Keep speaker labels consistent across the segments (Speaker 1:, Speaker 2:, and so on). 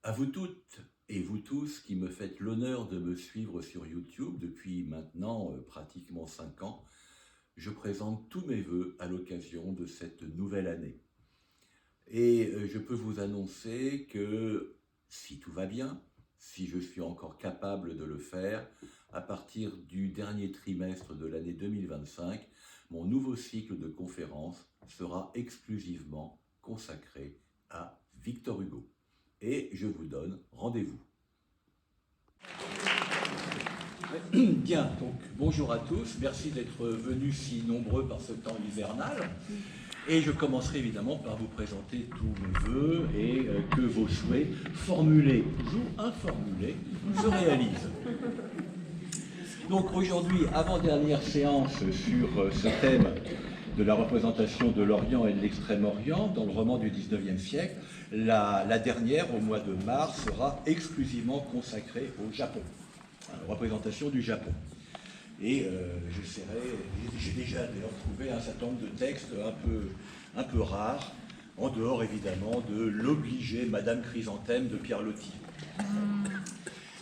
Speaker 1: À vous toutes et vous tous qui me faites l'honneur de me suivre sur YouTube depuis maintenant pratiquement 5 ans, je présente tous mes vœux à l'occasion de cette nouvelle année. Et je peux vous annoncer que si tout va bien, si je suis encore capable de le faire, à partir du dernier trimestre de l'année 2025, mon nouveau cycle de conférences sera exclusivement consacré à Victor Hugo. Et je vous donne rendez-vous. Bien, donc bonjour à tous, merci d'être venus si nombreux par ce temps hivernal. Et je commencerai évidemment par vous présenter tous mes vœux et que vos souhaits, formulés ou informulés, se réalisent. Donc aujourd'hui, avant-dernière séance sur ce thème de la représentation de l'Orient et de l'Extrême-Orient dans le roman du XIXe siècle, la dernière, au mois de mars, sera exclusivement consacrée au Japon, à la représentation du Japon. Et j'ai déjà d'ailleurs trouvé un certain nombre de textes un peu rares, en dehors évidemment de l'obligé Madame Chrysanthème de Pierre Loti.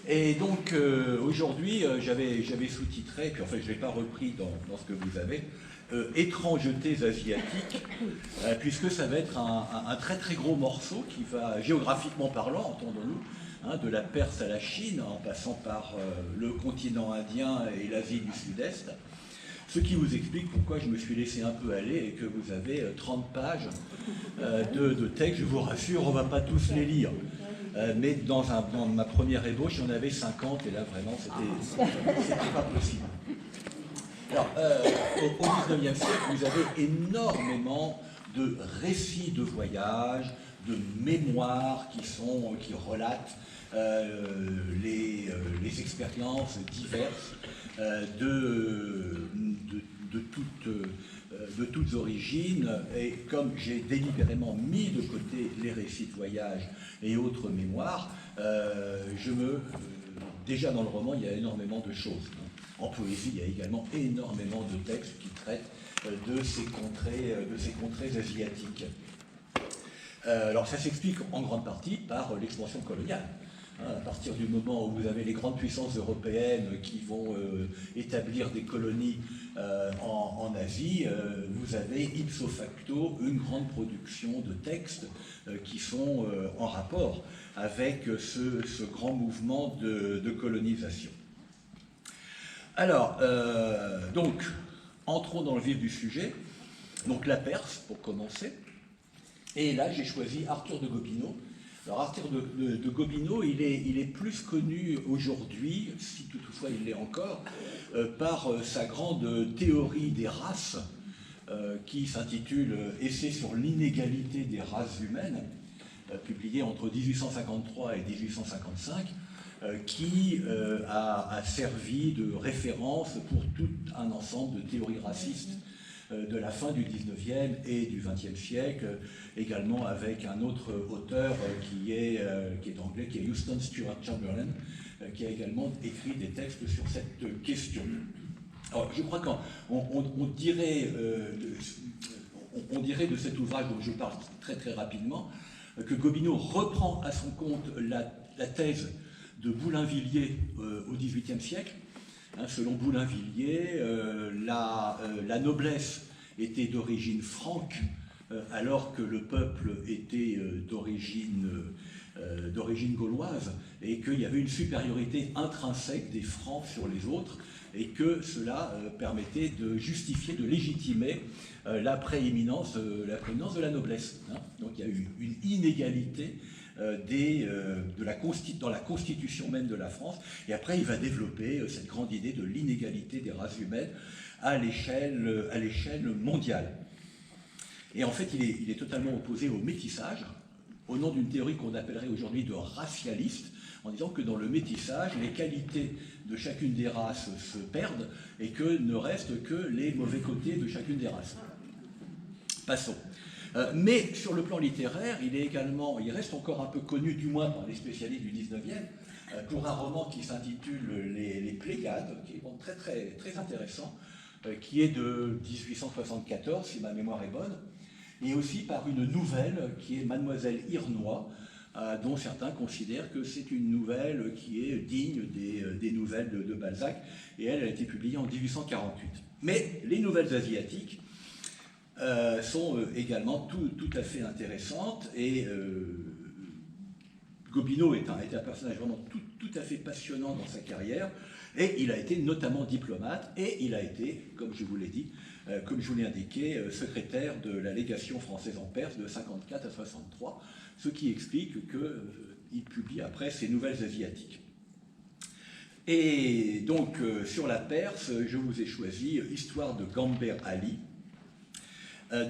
Speaker 1: Et donc aujourd'hui, j'avais sous-titré, puis en fait je ne l'ai pas repris dans ce que vous avez, étrangetés asiatiques, puisque ça va être un très très gros morceau qui va, géographiquement parlant, entendons-nous, de la Perse à la Chine, en passant par le continent indien et l'Asie du Sud-Est, ce qui vous explique pourquoi je me suis laissé un peu aller et que vous avez 30 pages de texte. Je vous rassure, on ne va pas tous les lire. Mais dans ma première ébauche, il y en avait 50, et là vraiment, c'était pas possible. Alors, au XIXe siècle, vous avez énormément de récits de voyage, de mémoires qui relatent les expériences diverses de toutes origines, et comme j'ai délibérément mis de côté les récits de voyage et autres mémoires, déjà dans le roman, il y a énormément de choses. En poésie, il y a également énormément de textes qui traitent de ces contrées asiatiques. Alors ça s'explique en grande partie par l'expansion coloniale. À partir du moment où vous avez les grandes puissances européennes qui vont établir des colonies en Asie, vous avez ipso facto une grande production de textes qui sont en rapport avec ce grand mouvement de colonisation. Alors, donc, entrons dans le vif du sujet. Donc la Perse, pour commencer. Et là, j'ai choisi Arthur de Gobineau. Alors Arthur de Gobineau, il est plus connu aujourd'hui, si toutefois il l'est encore, par sa grande théorie des races, qui s'intitule « Essai sur l'inégalité des races humaines », publié entre 1853 et 1855, qui a servi de référence pour tout un ensemble de théories racistes de la fin du 19e et du 20e siècle, également avec un autre auteur qui est anglais, qui est Houston Stuart Chamberlain, qui a également écrit des textes sur cette question. Alors, je crois qu'on dirait de cet ouvrage dont je parle très très rapidement, que Gobineau reprend à son compte la thèse de Boulainvilliers au XVIIIe siècle. Selon Boulainvilliers, la noblesse était d'origine franque, alors que le peuple était d'origine gauloise, et qu'il y avait une supériorité intrinsèque des Francs sur les autres, et que cela permettait de justifier, de légitimer la prééminence de la noblesse. Donc il y a eu une inégalité dans la constitution même de la France, et après il va développer cette grande idée de l'inégalité des races humaines à l'échelle mondiale. Et en fait, il est totalement opposé au métissage, au nom d'une théorie qu'on appellerait aujourd'hui de racialiste, en disant que dans le métissage, les qualités de chacune des races se perdent et que ne restent que les mauvais côtés de chacune des races. Passons. Mais sur le plan littéraire, il reste encore un peu connu, du moins par les spécialistes du 19e, pour un roman qui s'intitule Les Pléiades, qui est très, très, très intéressant, qui est de 1874, si ma mémoire est bonne, et aussi par une nouvelle qui est Mademoiselle Irnois, dont certains considèrent que c'est une nouvelle qui est digne des nouvelles de Balzac, et elle a été publiée en 1848. Mais les nouvelles asiatiques sont également tout à fait intéressantes, et Gobineau est un personnage vraiment tout à fait passionnant dans sa carrière, et il a été notamment diplomate, et il a été, comme je vous l'ai dit, comme je vous l'ai indiqué, secrétaire de la légation française en Perse de 54 à 63, ce qui explique qu'il publie après ses nouvelles asiatiques. Et donc, sur la Perse, je vous ai choisi Histoire de Gamber Ali,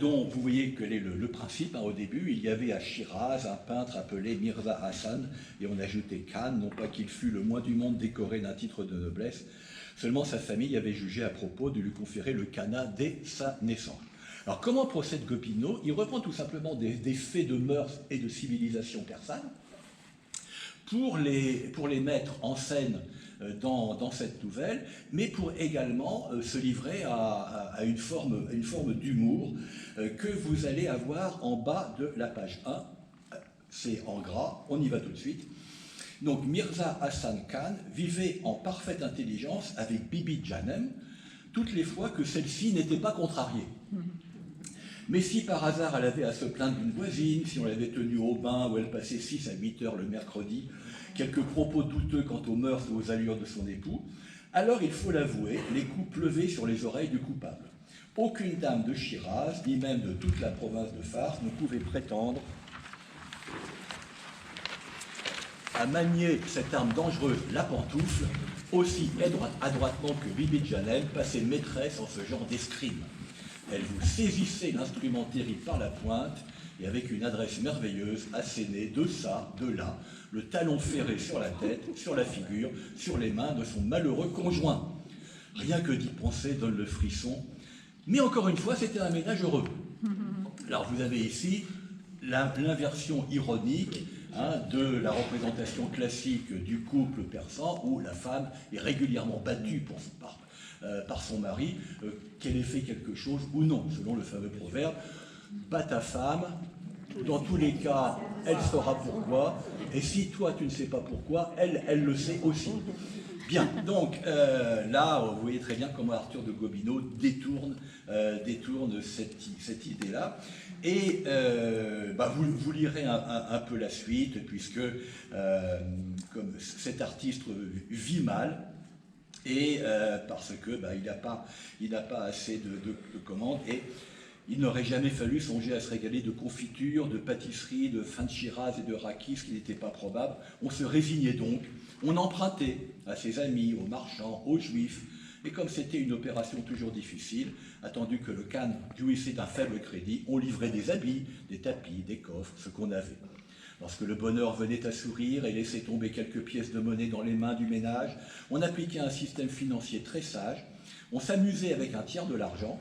Speaker 1: dont vous voyez quel est le principe. Au début, il y avait à Shiraz un peintre appelé Mirza Hassan, et on ajoutait Khan, non pas qu'il fût le moins du monde décoré d'un titre de noblesse, seulement sa famille avait jugé à propos de lui conférer le khanat dès sa naissance. Alors comment procède Gobineau? Il reprend tout simplement des faits de mœurs et de civilisation persane pour les mettre en scène dans cette nouvelle, mais pour également se livrer à une forme d'humour que vous allez avoir en bas de la page 1. C'est en gras, on y va tout de suite. Donc Mirza Hassan Khan vivait en parfaite intelligence avec Bibi Janem toutes les fois que celle-ci n'était pas contrariée. Mais si par hasard elle avait à se plaindre d'une voisine, si on l'avait tenue au bain où elle passait 6 à 8 heures le mercredi, quelques propos douteux quant aux mœurs et aux allures de son époux, alors il faut l'avouer, les coups pleuvaient sur les oreilles du coupable. Aucune dame de Shiraz, ni même de toute la province de Fars, ne pouvait prétendre à manier cette arme dangereuse, la pantoufle, aussi adroitement que Bibi Janem passait maîtresse en ce genre d'escrime. Elle vous saisissait l'instrument terrible par la pointe, et avec une adresse merveilleuse, assénait de ça, de là, le talon ferré sur la tête, sur la figure, sur les mains de son malheureux conjoint. Rien que d'y penser donne le frisson. Mais encore une fois, c'était un ménage heureux. Alors vous avez ici l'inversion ironique de la représentation classique du couple persan où la femme est régulièrement battue par son mari, qu'elle ait fait quelque chose ou non, selon le fameux proverbe. Bats ta femme, dans tous les cas, elle saura pourquoi, et si toi tu ne sais pas pourquoi, elle le sait aussi. Bien, donc là, vous voyez très bien comment Arthur de Gobineau détourne cette idée-là. Et vous lirez un peu la suite, puisque comme cet artiste vit mal, et parce que il n'a pas assez de commandes, et il n'aurait jamais fallu songer à se régaler de confitures, de pâtisseries, de fin de Shiraz et de rakis, ce qui n'était pas probable. On se résignait donc, on empruntait à ses amis, aux marchands, aux juifs, et comme c'était une opération toujours difficile, attendu que le Khan jouissait d'un faible crédit, on livrait des habits, des tapis, des coffres, ce qu'on avait. Lorsque le bonheur venait à sourire et laissait tomber quelques pièces de monnaie dans les mains du ménage, on appliquait un système financier très sage, on s'amusait avec un tiers de l'argent,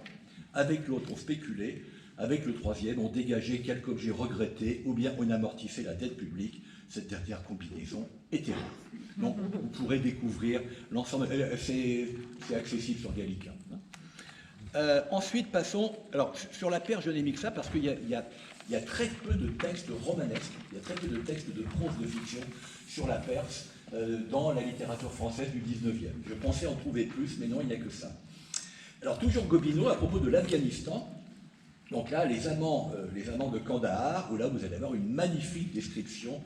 Speaker 1: avec l'autre on spéculait, avec le troisième on dégageait quelque objet regretté ou bien on amortissait la dette publique. Cette dernière combinaison était rare. Donc vous pourrez découvrir l'ensemble, c'est accessible sur Gallica. Ensuite passons, alors sur la Perse je n'ai mis que ça parce qu'il y a très peu de textes romanesques, il y a très peu de textes de prose de fiction sur la Perse dans la littérature française du 19e. Je pensais en trouver plus, mais non, il n'y a que ça. Alors toujours Gobineau, à propos de l'Afghanistan, donc là, les amants de Kandahar, où là vous allez avoir une magnifique description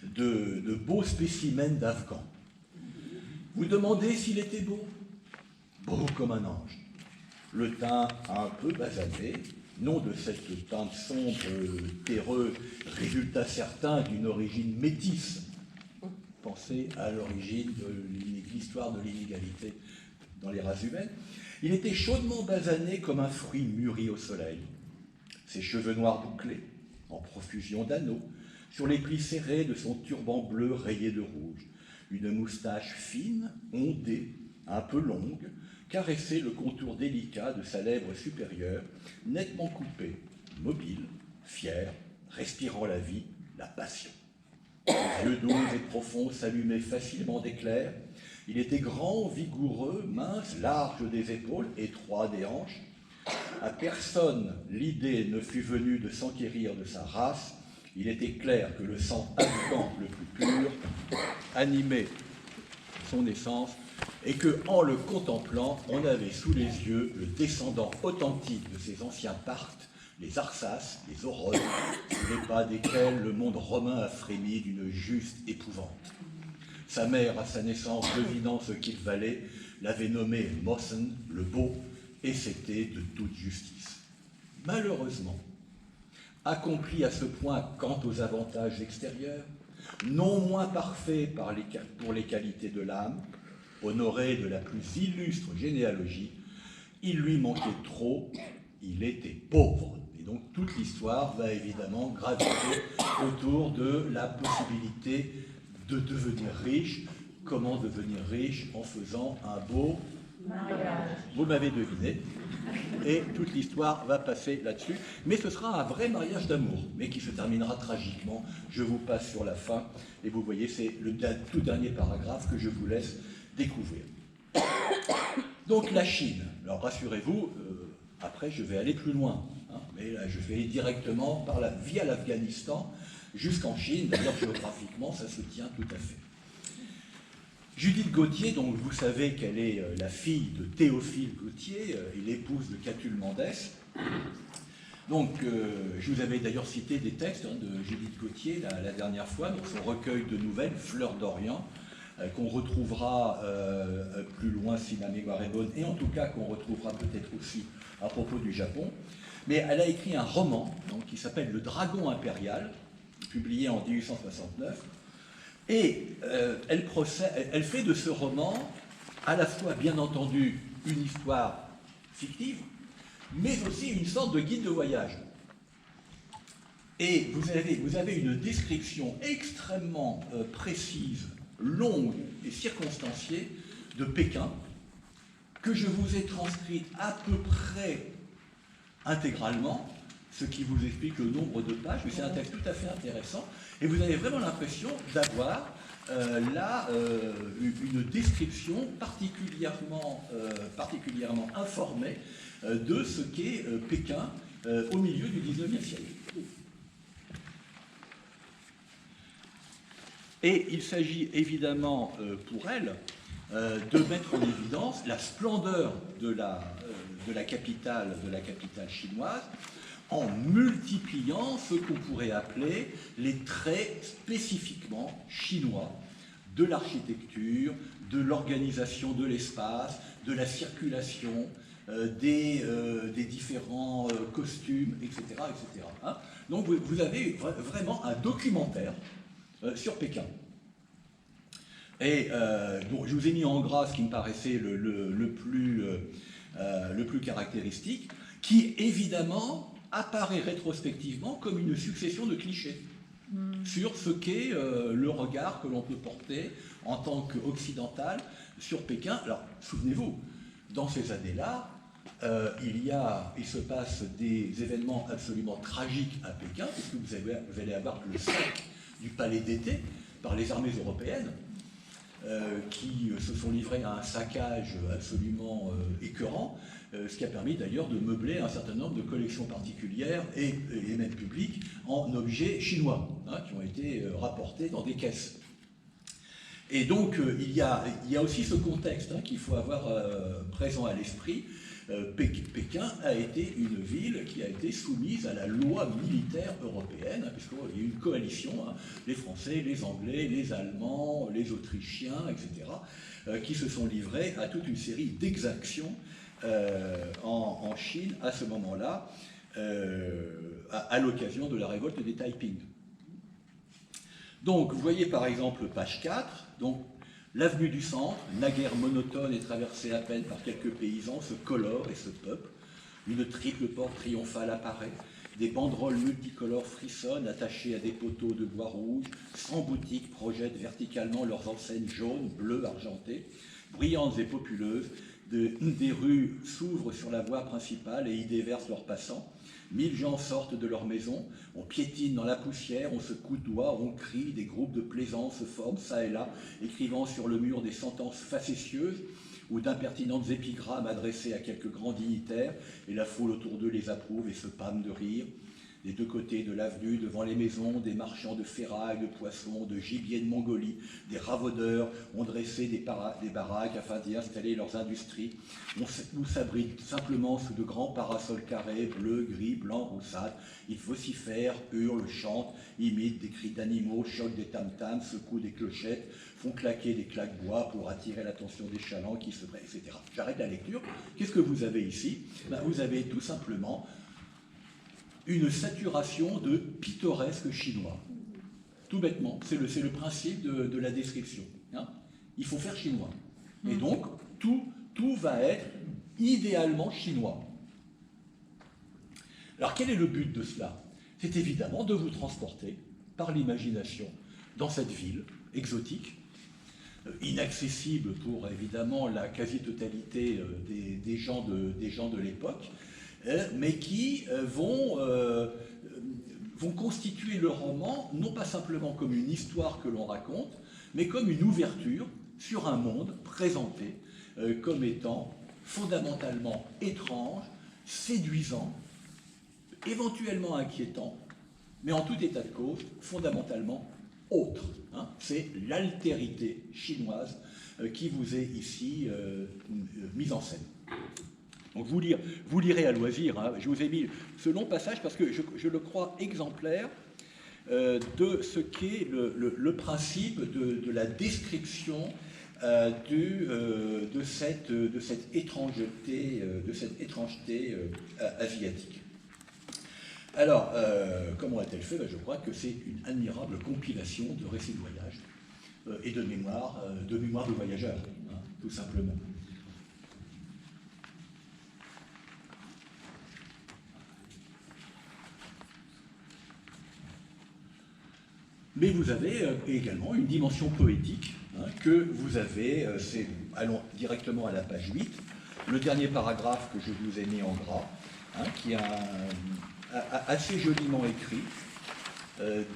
Speaker 1: de beaux spécimens d'Afghans. Vous demandez s'il était beau? Beau comme un ange. Le teint un peu basané, nom de cette teinte sombre, terreux, résultat certain d'une origine métisse. Pensez à l'origine de l'histoire de l'inégalité dans les races humaines. Il était chaudement basané comme un fruit mûri au soleil. Ses cheveux noirs bouclés, en profusion d'anneaux, sur les plis serrés de son turban bleu rayé de rouge. Une moustache fine, ondée, un peu longue, caressait le contour délicat de sa lèvre supérieure, nettement coupée, mobile, fier, respirant la vie, la passion. Les yeux doux et profonds s'allumaient facilement d'éclairs. Il était grand, vigoureux, mince, large des épaules, étroit des hanches. À personne l'idée ne fut venue de s'enquérir de sa race, Il était clair que le sang afghan le plus pur animait son essence et que, en le contemplant, on avait sous les yeux le descendant authentique de ces anciens Parthes, les Arsas, les Orodes, sous les pas desquels le monde romain a frémi d'une juste épouvante. Sa mère, à sa naissance, devinant ce qu'il valait, l'avait nommé Mossen, le beau, et c'était de toute justice. Malheureusement, accompli à ce point quant aux avantages extérieurs, non moins parfait pour les qualités de l'âme, honoré de la plus illustre généalogie, il lui manquait trop, il était pauvre. Et donc toute l'histoire va évidemment graviter autour de la possibilité de devenir riche. Comment devenir riche? En faisant un beau mariage. Vous m'avez deviné. Et toute l'histoire va passer là-dessus. Mais ce sera un vrai mariage d'amour, mais qui se terminera tragiquement. Je vous passe sur la fin. Et vous voyez, c'est le tout dernier paragraphe que je vous laisse découvrir. Donc la Chine. Alors rassurez-vous, après je vais aller plus loin. Hein, mais là je vais aller directement via l'Afghanistan jusqu'en Chine. D'ailleurs géographiquement, ça se tient tout à fait. Judith Gautier, donc vous savez qu'elle est la fille de Théophile Gautier et l'épouse de Catulle Mendès. Donc, je vous avais d'ailleurs cité des textes de Judith Gautier la dernière fois, dans son recueil de nouvelles, Fleurs d'Orient, qu'on retrouvera plus loin si ma mémoire est bonne, et en tout cas qu'on retrouvera peut-être aussi à propos du Japon. Mais elle a écrit un roman donc, qui s'appelle Le Dragon impérial, publié en 1869. Et elle fait de ce roman à la fois, bien entendu, une histoire fictive, mais aussi une sorte de guide de voyage. Et vous avez une description extrêmement précise, longue et circonstanciée de Pékin, que je vous ai transcrite à peu près intégralement, ce qui vous explique le nombre de pages, mais c'est un texte tout à fait intéressant, et vous avez vraiment l'impression d'avoir là une description particulièrement informée de ce qu'est Pékin au milieu du XIXe siècle. Et il s'agit évidemment pour elle de mettre en évidence la splendeur de la capitale chinoise, en multipliant ce qu'on pourrait appeler les traits spécifiquement chinois de l'architecture, de l'organisation de l'espace, de la circulation, des différents costumes, etc. etc. Hein. Donc vous avez vraiment un documentaire sur Pékin. Et bon, je vous ai mis en gras ce qui me paraissait le plus caractéristique, qui évidemment apparaît rétrospectivement comme une succession de clichés sur ce qu'est le regard que l'on peut porter en tant qu'occidental sur Pékin. Alors, souvenez-vous, dans ces années-là, il se passe des événements absolument tragiques à Pékin, puisque vous allez avoir le sac du palais d'été par les armées européennes, qui se sont livrés à un saccage absolument écœurant, ce qui a permis d'ailleurs de meubler un certain nombre de collections particulières et même publiques en objets chinois, hein, qui ont été rapportés dans des caisses. Et donc il y a aussi ce contexte qu'il faut avoir présent à l'esprit. Pékin a été une ville qui a été soumise à la loi militaire européenne, puisqu'il y a eu une coalition, les Français, les Anglais, les Allemands, les Autrichiens, etc., qui se sont livrés à toute une série d'exactions en Chine à ce moment-là, à l'occasion de la révolte des Taiping. Donc, vous voyez par exemple page 4, donc l'avenue du centre, naguère monotone et traversée à peine par quelques paysans, se colore et se peuple. Une triple porte triomphale apparaît. Des banderoles multicolores frissonnent, attachées à des poteaux de bois rouge. 100 boutiques projettent verticalement leurs enseignes jaunes, bleues, argentées, brillantes et populeuses. Des rues s'ouvrent sur la voie principale et y déversent leurs passants. 1000 gens sortent de leur maison, on piétine dans la poussière, on se coudoie, on crie, des groupes de plaisance se forment ça et là, écrivant sur le mur des sentences facétieuses ou d'impertinentes épigrammes adressées à quelques grands dignitaires, et la foule autour d'eux les approuve et se pâme de rire. Des deux côtés de l'avenue, devant les maisons, des marchands de ferraille, de poissons, de gibier de Mongolie, des ravaudeurs ont dressé des baraques afin d'y installer leurs industries. On s'abrite simplement sous de grands parasols carrés, bleus, gris, blancs, roussâtres. Ils vocifèrent, hurlent, chantent, imitent des cris d'animaux, choquent des tam-tams, secouent des clochettes, font claquer des claques-bois pour attirer l'attention des chalands qui se prennent, etc. J'arrête la lecture. Qu'est-ce que vous avez ici? Vous avez tout simplement une saturation de pittoresque chinois. Tout bêtement, c'est le principe de la description. Hein. Il faut faire chinois. Et donc, tout va être idéalement chinois. Alors, quel est le but de cela? C'est évidemment de vous transporter par l'imagination dans cette ville exotique, inaccessible pour évidemment la quasi-totalité des gens de l'époque, mais qui vont constituer le roman non pas simplement comme une histoire que l'on raconte, mais comme une ouverture sur un monde présenté comme étant fondamentalement étrange, séduisant, éventuellement inquiétant, mais en tout état de cause, fondamentalement autre. Hein. C'est l'altérité chinoise qui vous est ici mise en scène. Donc vous lirez à loisir, hein. Je vous ai mis ce long passage parce que je le crois exemplaire de ce qu'est le principe de la description de cette étrangeté asiatique. Alors, comment a-t-elle fait? Je crois que c'est une admirable compilation de récits de voyage et de mémoire de voyageurs, hein, tout simplement. Mais vous avez également une dimension poétique hein, que vous avez, allons directement à la page 8, le dernier paragraphe que je vous ai mis en gras, hein, qui est assez joliment écrit.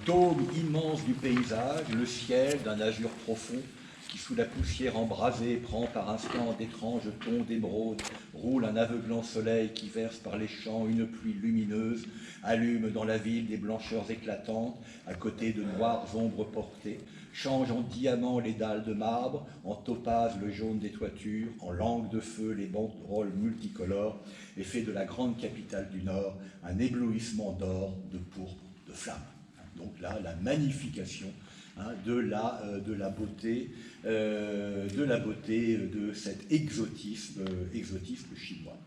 Speaker 1: Dôme immense du paysage, le ciel d'un azur profond qui sous la poussière embrasée prend par instants d'étranges tons d'émeraude, roule un aveuglant soleil qui verse par les champs une pluie lumineuse, allume dans la ville des blancheurs éclatantes, à côté de noires ombres portées, change en diamants les dalles de marbre, en topaz le jaune des toitures, en langue de feu les banderoles multicolores, et fait de la grande capitale du Nord un éblouissement d'or, de pourpre, de flammes. Donc là, la magnification hein, de la beauté de cet exotisme chinois.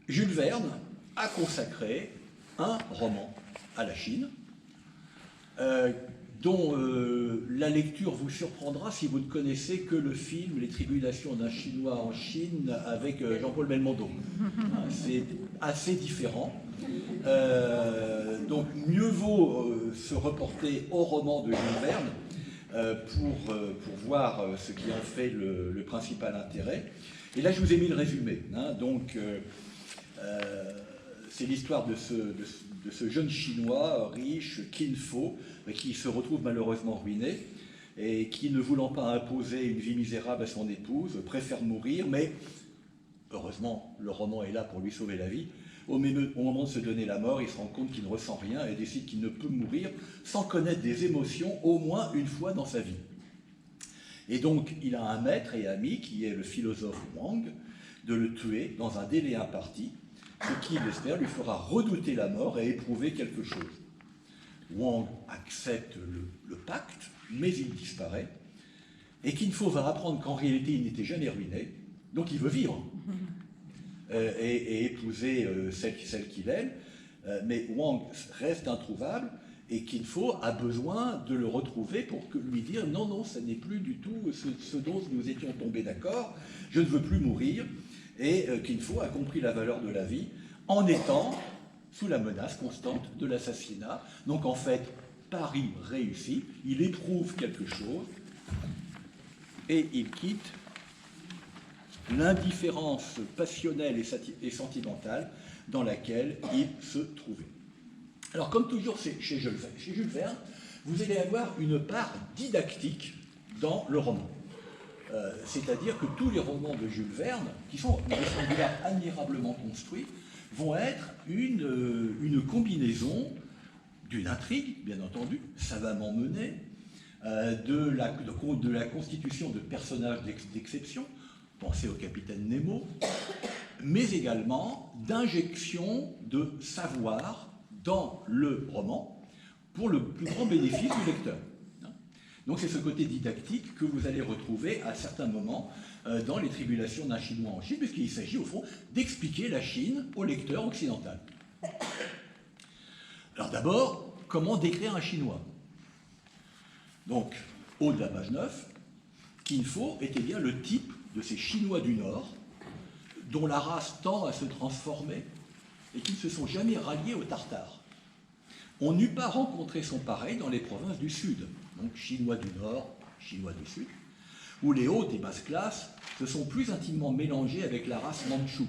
Speaker 1: Jules Verne a consacré un roman à la Chine, dont la lecture vous surprendra si vous ne connaissez que le film « Les tribulations d'un Chinois en Chine » avec Jean-Paul Belmondo. Hein, c'est assez différent. Donc mieux vaut se reporter au roman de Jules Verne pour voir ce qui en fait le principal intérêt. Et là, je vous ai mis le résumé. Hein, donc, c'est l'histoire de ce jeune Chinois riche, Kin Fo, qui se retrouve malheureusement ruiné et qui, ne voulant pas imposer une vie misérable à son épouse, préfère mourir, mais heureusement, le roman est là pour lui sauver la vie. Au moment de se donner la mort, il se rend compte qu'il ne ressent rien et décide qu'il ne peut mourir sans connaître des émotions au moins une fois dans sa vie. Et donc, il a un maître et ami qui est le philosophe Wang, de le tuer dans un délai imparti, ce qui, il espère, lui fera redouter la mort et éprouver quelque chose. Wang accepte le pacte, mais il disparaît, et Kin Fo va apprendre qu'en réalité, il n'était jamais ruiné, donc il veut vivre. Et épouser celle qu'il aime, mais Wang reste introuvable et Kin Fo a besoin de le retrouver pour lui dire non, non, ce n'est plus du tout ce dont nous étions tombés d'accord, je ne veux plus mourir. Et Kin Fo a compris la valeur de la vie en étant sous la menace constante de l'assassinat. Donc en fait, pari réussi, il éprouve quelque chose et il quitte l'indifférence passionnelle et sentimentale dans laquelle il se trouvait. Alors, comme toujours chez Jules Verne, vous allez avoir une part didactique dans le roman. C'est-à-dire que tous les romans de Jules Verne, qui sont de singulier admirablement construits, vont être une combinaison d'une intrigue, bien entendu, savamment menée, de la constitution de personnages d'exception, pensez au capitaine Nemo, mais également d'injection de savoir dans le roman pour le plus grand bénéfice du lecteur. Donc c'est ce côté didactique que vous allez retrouver à certains moments dans les tribulations d'un Chinois en Chine, puisqu'il s'agit au fond d'expliquer la Chine au lecteur occidental. Alors d'abord, comment décrire un Chinois? Donc, haut de la page 9, Kin Fo était bien le type de ces Chinois du Nord, dont la race tend à se transformer et qui ne se sont jamais ralliés aux Tartares. On n'eût pas rencontré son pareil dans les provinces du Sud, donc Chinois du Nord, Chinois du Sud, où les hautes et basses classes se sont plus intimement mélangées avec la race mandchoue.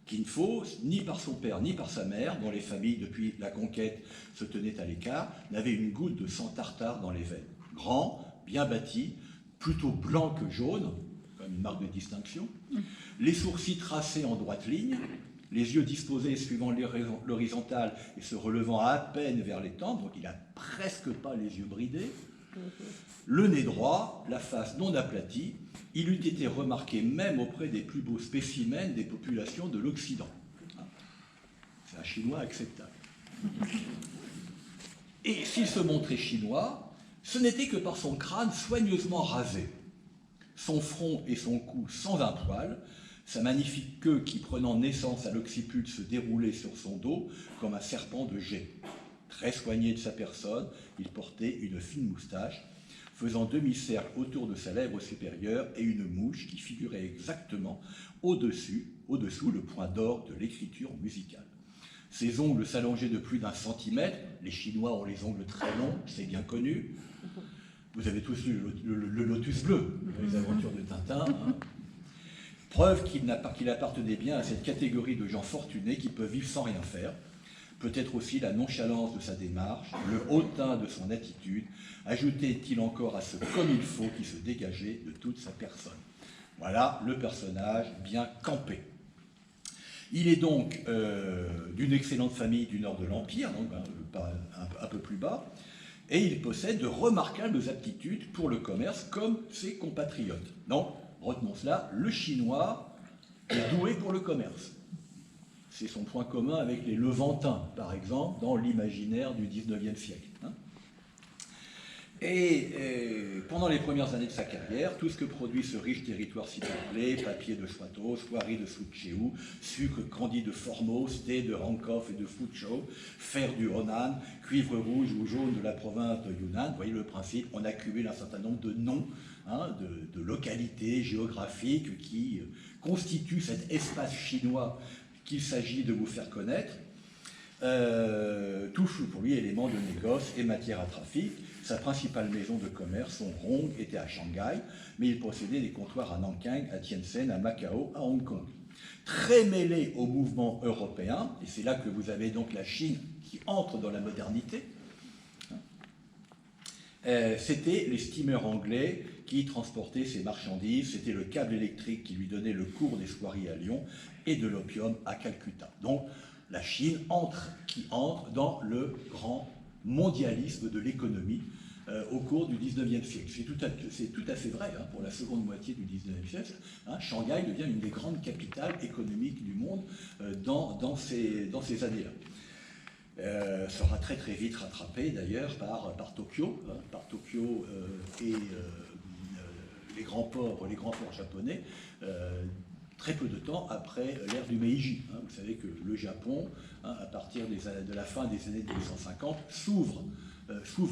Speaker 1: Kin Fo, ni par son père ni par sa mère, dont les familles depuis la conquête se tenaient à l'écart, n'avait une goutte de sang tartare dans les veines. Grand, bien bâti, plutôt blanc que jaune, comme une marque de distinction, les sourcils tracés en droite ligne, les yeux disposés suivant l'horizontale et se relevant à peine vers les tempes, donc il n'a presque pas les yeux bridés, le nez droit, la face non aplatie, il eût été remarqué même auprès des plus beaux spécimens des populations de l'Occident. C'est un Chinois acceptable. Et s'il se montrait chinois, ce n'était que par son crâne soigneusement rasé, son front et son cou sans un poil, sa magnifique queue qui, prenant naissance à l'occiput, se déroulait sur son dos comme un serpent de jet. Très soigné de sa personne, il portait une fine moustache, faisant demi-cercle autour de sa lèvre supérieure et une mouche qui figurait exactement au-dessous le point d'or de l'écriture musicale. Ses ongles s'allongeaient de plus d'1 centimètre, les Chinois ont les ongles très longs, c'est bien connu. Vous avez tous lu le Lotus bleu, les aventures de Tintin. Hein. Preuve qu'il appartenait bien à cette catégorie de gens fortunés qui peuvent vivre sans rien faire. Peut-être aussi la nonchalance de sa démarche, le hautain de son attitude, ajoutait-il encore à ce comme il faut qui se dégageait de toute sa personne. Voilà le personnage bien campé. Il est donc d'une excellente famille du nord de l'Empire, donc un peu plus bas, et il possède de remarquables aptitudes pour le commerce comme ses compatriotes. Donc, retenons cela, le Chinois est doué pour le commerce. C'est son point commun avec les Levantins, par exemple, dans l'imaginaire du XIXe siècle. Hein. Et pendant les premières années de sa carrière, tout ce que produit ce riche territoire si peuplé, papier de Swatow, soierie de Suzhou, sucre candi de Formose, thé de Hankow et de Fuzhou, fer du Honan, cuivre rouge ou jaune de la province de Yunnan, vous voyez le principe, on accumule un certain nombre de noms, hein, de localités géographiques qui constituent cet espace chinois qu'il s'agit de vous faire connaître. Touche pour lui éléments de négoce et matière à trafic. Sa principale maison de commerce, son Hong, était à Shanghai, mais il possédait des comptoirs à Nanking, à Tientsin, à Macao, à Hong Kong. Très mêlé au mouvement européen, et c'est là que vous avez donc la Chine qui entre dans la modernité, c'était les steamers anglais qui transportaient ses marchandises, c'était le câble électrique qui lui donnait le cours des soieries à Lyon et de l'opium à Calcutta. Donc la Chine qui entre dans le grand mondialisme de l'économie au cours du XIXe siècle. C'est tout à fait vrai hein, pour la seconde moitié du XIXe siècle. Hein, Shanghai devient une des grandes capitales économiques du monde dans ces années-là. Sera très très vite rattrapé d'ailleurs par Tokyo, hein, et les grands ports japonais, très peu de temps après l'ère du Meiji. Hein. Vous savez que le Japon, hein, à partir de la fin des années 1850, s'ouvre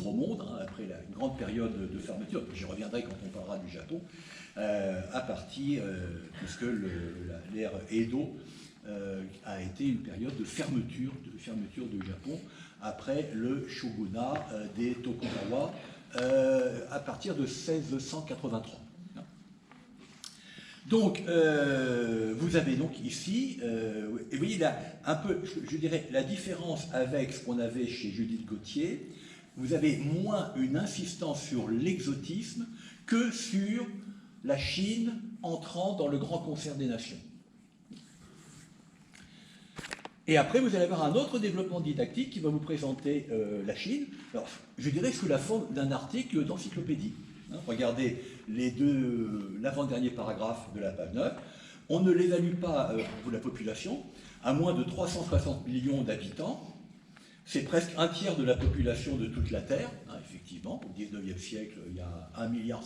Speaker 1: au monde, hein, après la grande période de fermeture. J'y reviendrai quand on parlera du Japon, puisque l'ère Edo a été une période de fermeture du Japon après le shogunat des Tokugawa à partir de 1683. Donc, vous avez donc ici, et vous voyez là, un peu, je dirais, la différence avec ce qu'on avait chez Judith Gauthier, vous avez moins une insistance sur l'exotisme que sur la Chine entrant dans le grand concert des nations. Et après, vous allez avoir un autre développement didactique qui va vous présenter la Chine, alors, je dirais sous la forme d'un article d'encyclopédie. Regardez l'avant-dernier paragraphe de la page 9. On ne l'évalue pas pour la population, à moins de 360 millions d'habitants. C'est presque un tiers de la population de toute la Terre. Effectivement, au XIXe siècle, il y a 1,5 milliard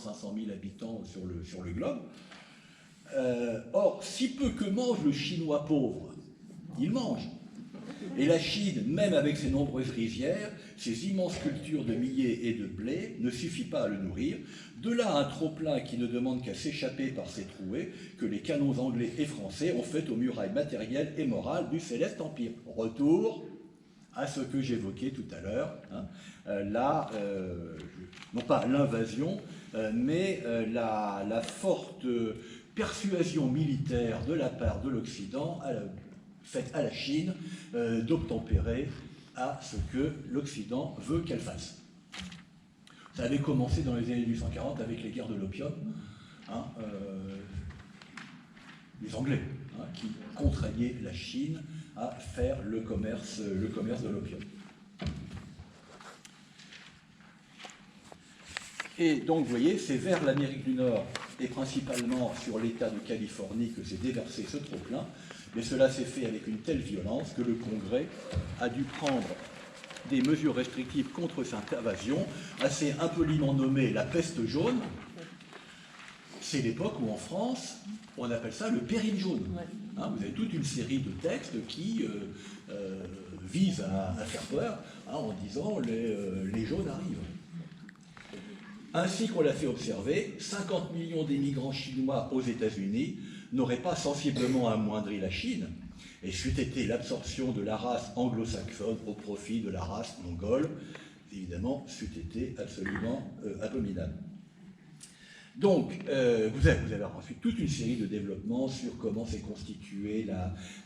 Speaker 1: habitants sur le globe. Or, si peu que mange le Chinois pauvre, il mange. Et la Chine, même avec ses nombreuses rizières, ses immenses cultures de millet et de blé, ne suffit pas à le nourrir. De là un trop-plein qui ne demande qu'à s'échapper par ces trouées que les canons anglais et français ont fait aux murailles matérielles et morales du céleste empire. Retour à ce que j'évoquais tout à l'heure, non pas l'invasion, mais la forte persuasion militaire de la part de l'Occident faite à la Chine d'obtempérer à ce que l'Occident veut qu'elle fasse. Ça avait commencé dans les années 1840 avec les guerres de l'opium, les Anglais, qui contraignaient la Chine à faire le commerce de l'opium. Et donc, vous voyez, c'est vers l'Amérique du Nord et principalement sur l'État de Californie que s'est déversé ce trop-plein, mais cela s'est fait avec une telle violence que le Congrès a dû prendre des mesures restrictives contre cette invasion, assez impoliment nommée la peste jaune. C'est l'époque où en France, on appelle ça le péril jaune. Vous avez toute une série de textes qui visent à faire peur en disant les jaunes arrivent. Ainsi qu'on l'a fait observer, 50 millions d'émigrants chinois aux États-Unis n'auraient pas sensiblement amoindri la Chine, et c'eût été l'absorption de la race anglo-saxonne au profit de la race mongole, évidemment, c'eût été absolument abominable. Donc, vous avez ensuite toute une série de développements sur comment s'est constituée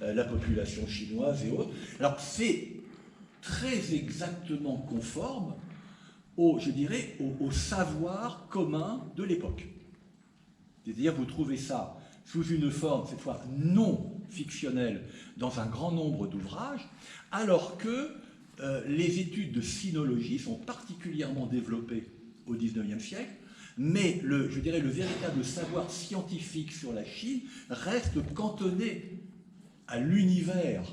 Speaker 1: la population chinoise et autres. Alors, c'est très exactement conforme au savoir commun de l'époque. C'est-à-dire, vous trouvez ça sous une forme, cette fois non fictionnelle, dans un grand nombre d'ouvrages, alors que les études de sinologie sont particulièrement développées au XIXe siècle, mais le véritable savoir scientifique sur la Chine reste cantonné à l'univers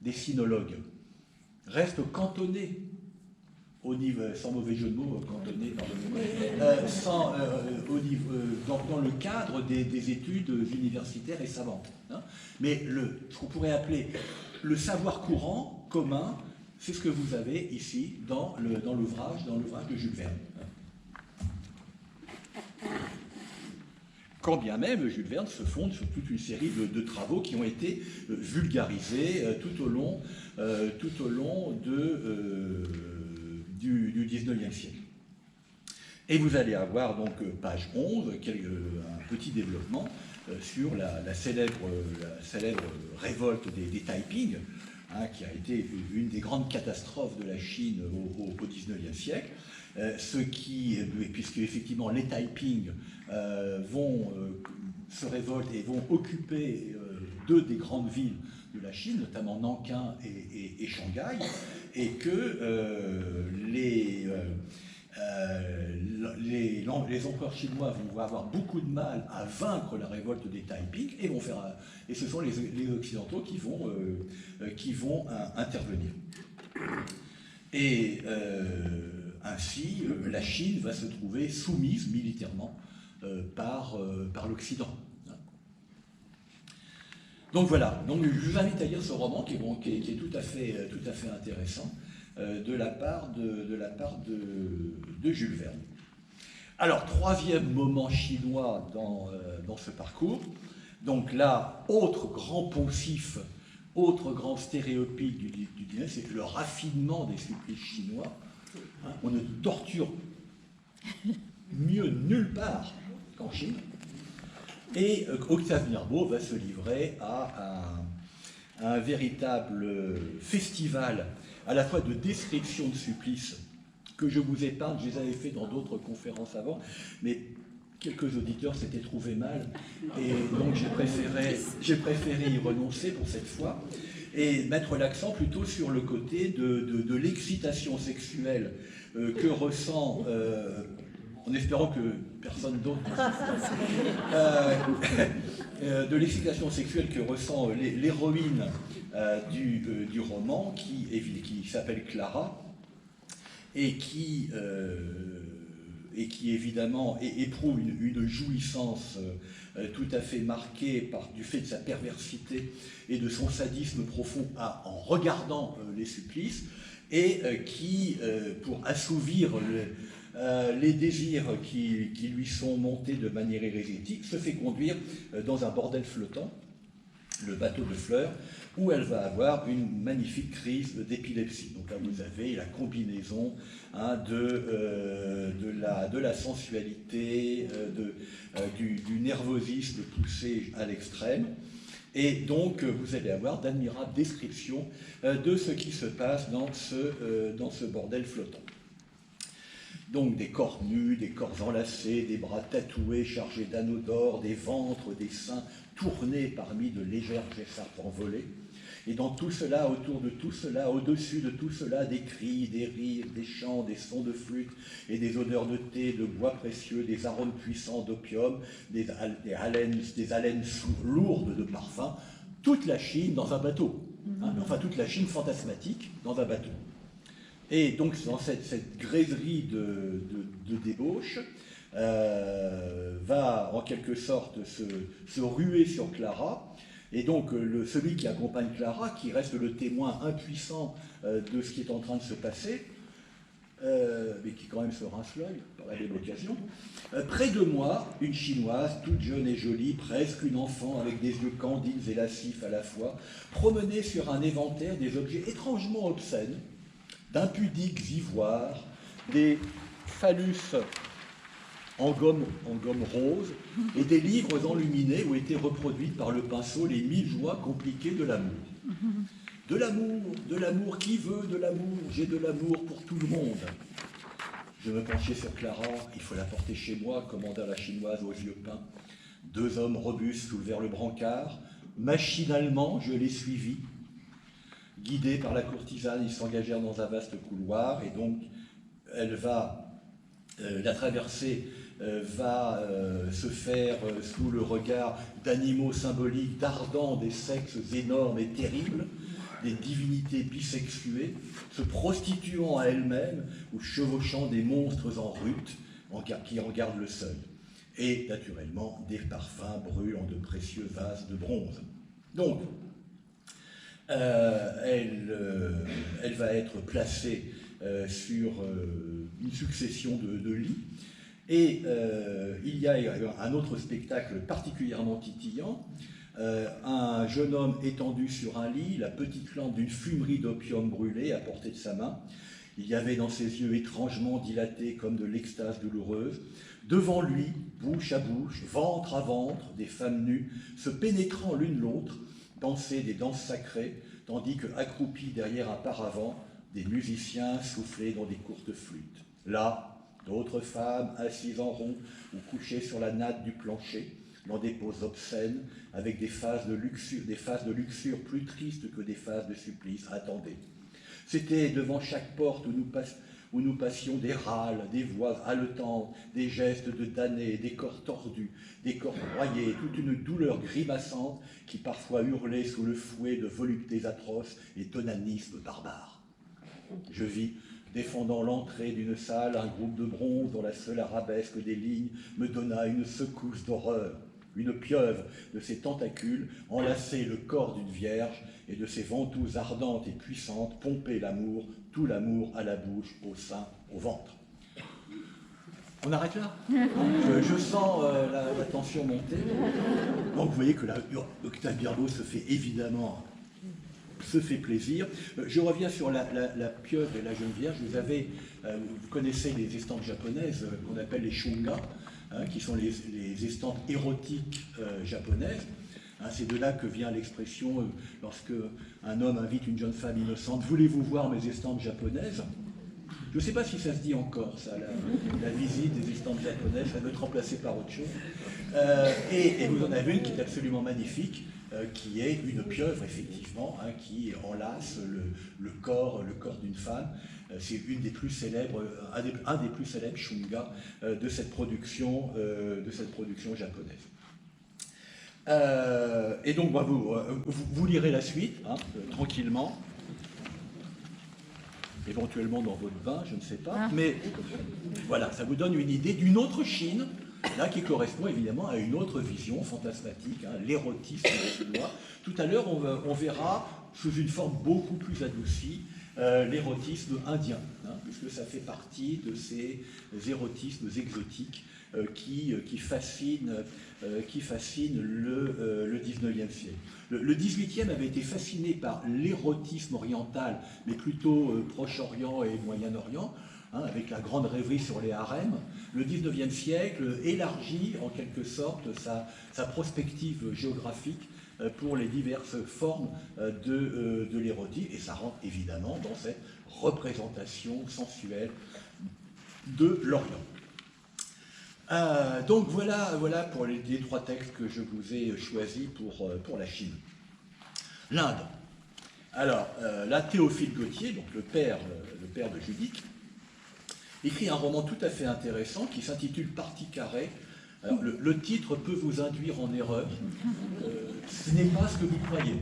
Speaker 1: des sinologues, reste cantonné au niveau, sans mauvais jeu de mots, cantonné, dans le cadre des études universitaires et savantes. Mais ce qu'on pourrait appeler le savoir courant commun, c'est ce que vous avez ici dans l'ouvrage de Jules Verne. Quand bien même Jules Verne se fonde sur toute une série de travaux qui ont été vulgarisés tout au long du XIXe siècle. Et vous allez avoir donc page 11, un petit développement sur la célèbre révolte des Taiping, qui a été une des grandes catastrophes de la Chine au XIXe siècle, puisque effectivement les Taiping vont se révolter et vont occuper deux des grandes villes de la Chine, notamment Nankin et Shanghai, et que les empereurs chinois vont avoir beaucoup de mal à vaincre la révolte des Taiping et ce sont les Occidentaux qui vont intervenir. Et ainsi, la Chine va se trouver soumise militairement par l'Occident. Donc voilà, donc je vous invite à lire ce roman qui est tout à fait intéressant de la part de Jules Verne. Alors, troisième moment chinois dans ce parcours. Donc là, autre grand poncif, autre grand stéréotype du dîner, c'est le raffinement des supplices chinois. On ne torture mieux nulle part qu'en Chine. Et Octave Mirbeau va se livrer à un véritable festival à la fois de description de supplices que je vous épargne, je les avais fait dans d'autres conférences avant, mais quelques auditeurs s'étaient trouvés mal, et donc j'ai préféré y renoncer pour cette fois, et mettre l'accent plutôt sur le côté de l'excitation sexuelle que ressent, en espérant que personne d'autre, de l'excitation sexuelle que ressent l'héroïne du roman, qui s'appelle Clara, et qui évidemment éprouve une jouissance tout à fait marquée du fait de sa perversité et de son sadisme profond en regardant les supplices, et qui, pour assouvir les désirs qui lui sont montés de manière hérésitique, se fait conduire dans un bordel flottant, le bateau de fleurs, où elle va avoir une magnifique crise d'épilepsie. Donc là, vous avez la combinaison de la sensualité, du nervosisme poussé à l'extrême. Et donc, vous allez avoir d'admirables descriptions de ce qui se passe dans ce bordel flottant. Donc des corps nus, des corps enlacés, des bras tatoués chargés d'anneaux d'or, des ventres, des seins tournés parmi de légères écharpes envolées. Et dans tout cela, autour de tout cela, au-dessus de tout cela, des cris, des rires, des chants, des sons de flûte et des odeurs de thé, de bois précieux, des arômes puissants d'opium, des haleines lourdes de parfums. Toute la Chine dans un bateau. Enfin, toute la Chine fantasmatique dans un bateau. Et donc, dans cette graiserie de débauche, va en quelque sorte se ruer sur Clara. Et donc, celui qui accompagne Clara, qui reste le témoin impuissant de ce qui est en train de se passer, mais qui quand même se rince l'œil par la même occasion. Près de moi, une Chinoise, toute jeune et jolie, presque une enfant, avec des yeux candides et lascifs à la fois, promenait sur un éventaire des objets étrangement obscènes, d'impudiques ivoires, des phallus en gomme rose, et des livres enluminés où étaient reproduites par le pinceau les 1000 joies compliquées de l'amour. De l'amour, qui veut de l'amour? J'ai de l'amour pour tout le monde. Je me penchai sur Clara, il faut la porter chez moi, commanda la Chinoise aux yeux peints. 2 hommes robustes soulevèrent le brancard. Machinalement, je les suivis. Guidés par la courtisane, ils s'engagèrent dans un vaste couloir, et donc elle va, la traversée va se faire sous le regard d'animaux symboliques, d'ardents, des sexes énormes et terribles, des divinités bisexuées, se prostituant à elles-mêmes ou chevauchant des monstres en rut qui regardent le seuil. Et naturellement, des parfums brûlant de précieux vases de bronze. Donc, elle va être placée sur une succession de lits. Et il y a un autre spectacle particulièrement titillant. Un jeune homme étendu sur un lit, la petite lampe d'une fumerie d'opium brûlé à portée de sa main. Il y avait dans ses yeux étrangement dilatés comme de l'extase douloureuse. Devant lui, bouche à bouche, ventre à ventre, des femmes nues, se pénétrant l'une l'autre, dansaient des danses sacrées, tandis que, accroupis derrière un paravent, des musiciens soufflaient dans des courtes flûtes. Là, d'autres femmes, assises en rond ou couchées sur la natte du plancher, dans des poses obscènes, avec des phases de luxure plus tristes que des phases de supplice, attendaient. C'était devant chaque porte où nous passions des râles, des voix haletantes, des gestes de damnés, des corps tordus, des corps broyés, toute une douleur grimaçante qui parfois hurlait sous le fouet de voluptés atroces et d'onanisme barbare. Je vis, défendant l'entrée d'une salle, un groupe de bronze dont la seule arabesque des lignes me donna une secousse d'horreur. Une pieuvre de ses tentacules enlaçait le corps d'une vierge et de ses ventouses ardentes et puissantes pompaient l'amour, tout l'amour à la bouche, au sein, au ventre. On arrête là. Je sens la tension monter. Donc vous voyez que Octave Birbaud se fait plaisir. Je reviens sur la pieuvre et la jeune vierge. Vous connaissez les estampes japonaises qu'on appelle les shunga, qui sont les estampes érotiques japonaises. C'est de là que vient l'expression, lorsque un homme invite une jeune femme innocente, « Voulez-vous voir mes estampes japonaises ?» Je ne sais pas si ça se dit encore, ça, la visite des estampes japonaises, ça doit être remplacé par autre chose. Et vous en avez une qui est absolument magnifique, qui est une pieuvre, effectivement, hein, qui enlace le corps d'une femme. C'est une des plus célèbres, un des plus célèbres shunga de cette production japonaise. Et donc, bah, vous lirez la suite, hein, tranquillement. Éventuellement dans votre bain, je ne sais pas. Mais voilà, ça vous donne une idée d'une autre Chine, là, qui correspond évidemment à une autre vision fantasmatique, hein, l'érotisme chinois. Tout à l'heure, on verra sous une forme beaucoup plus adoucie l'érotisme indien, hein, puisque ça fait partie de ces érotismes exotiques qui fascinent le 19e siècle. Le 18e avait été fasciné par l'érotisme oriental, mais plutôt Proche-Orient et Moyen-Orient, hein, avec la grande rêverie sur les harems. Le 19e siècle élargit en quelque sorte sa prospective géographique pour les diverses formes de l'érotisme, et ça rentre évidemment dans cette représentation sensuelle de l'Orient. Donc voilà pour les trois textes que je vous ai choisis pour la Chine. L'Inde. Alors, là, Théophile Gautier, donc le père de Judith, écrit un roman tout à fait intéressant qui s'intitule Partie carrée. Alors, le titre peut vous induire en erreur. Ce n'est pas ce que vous croyez.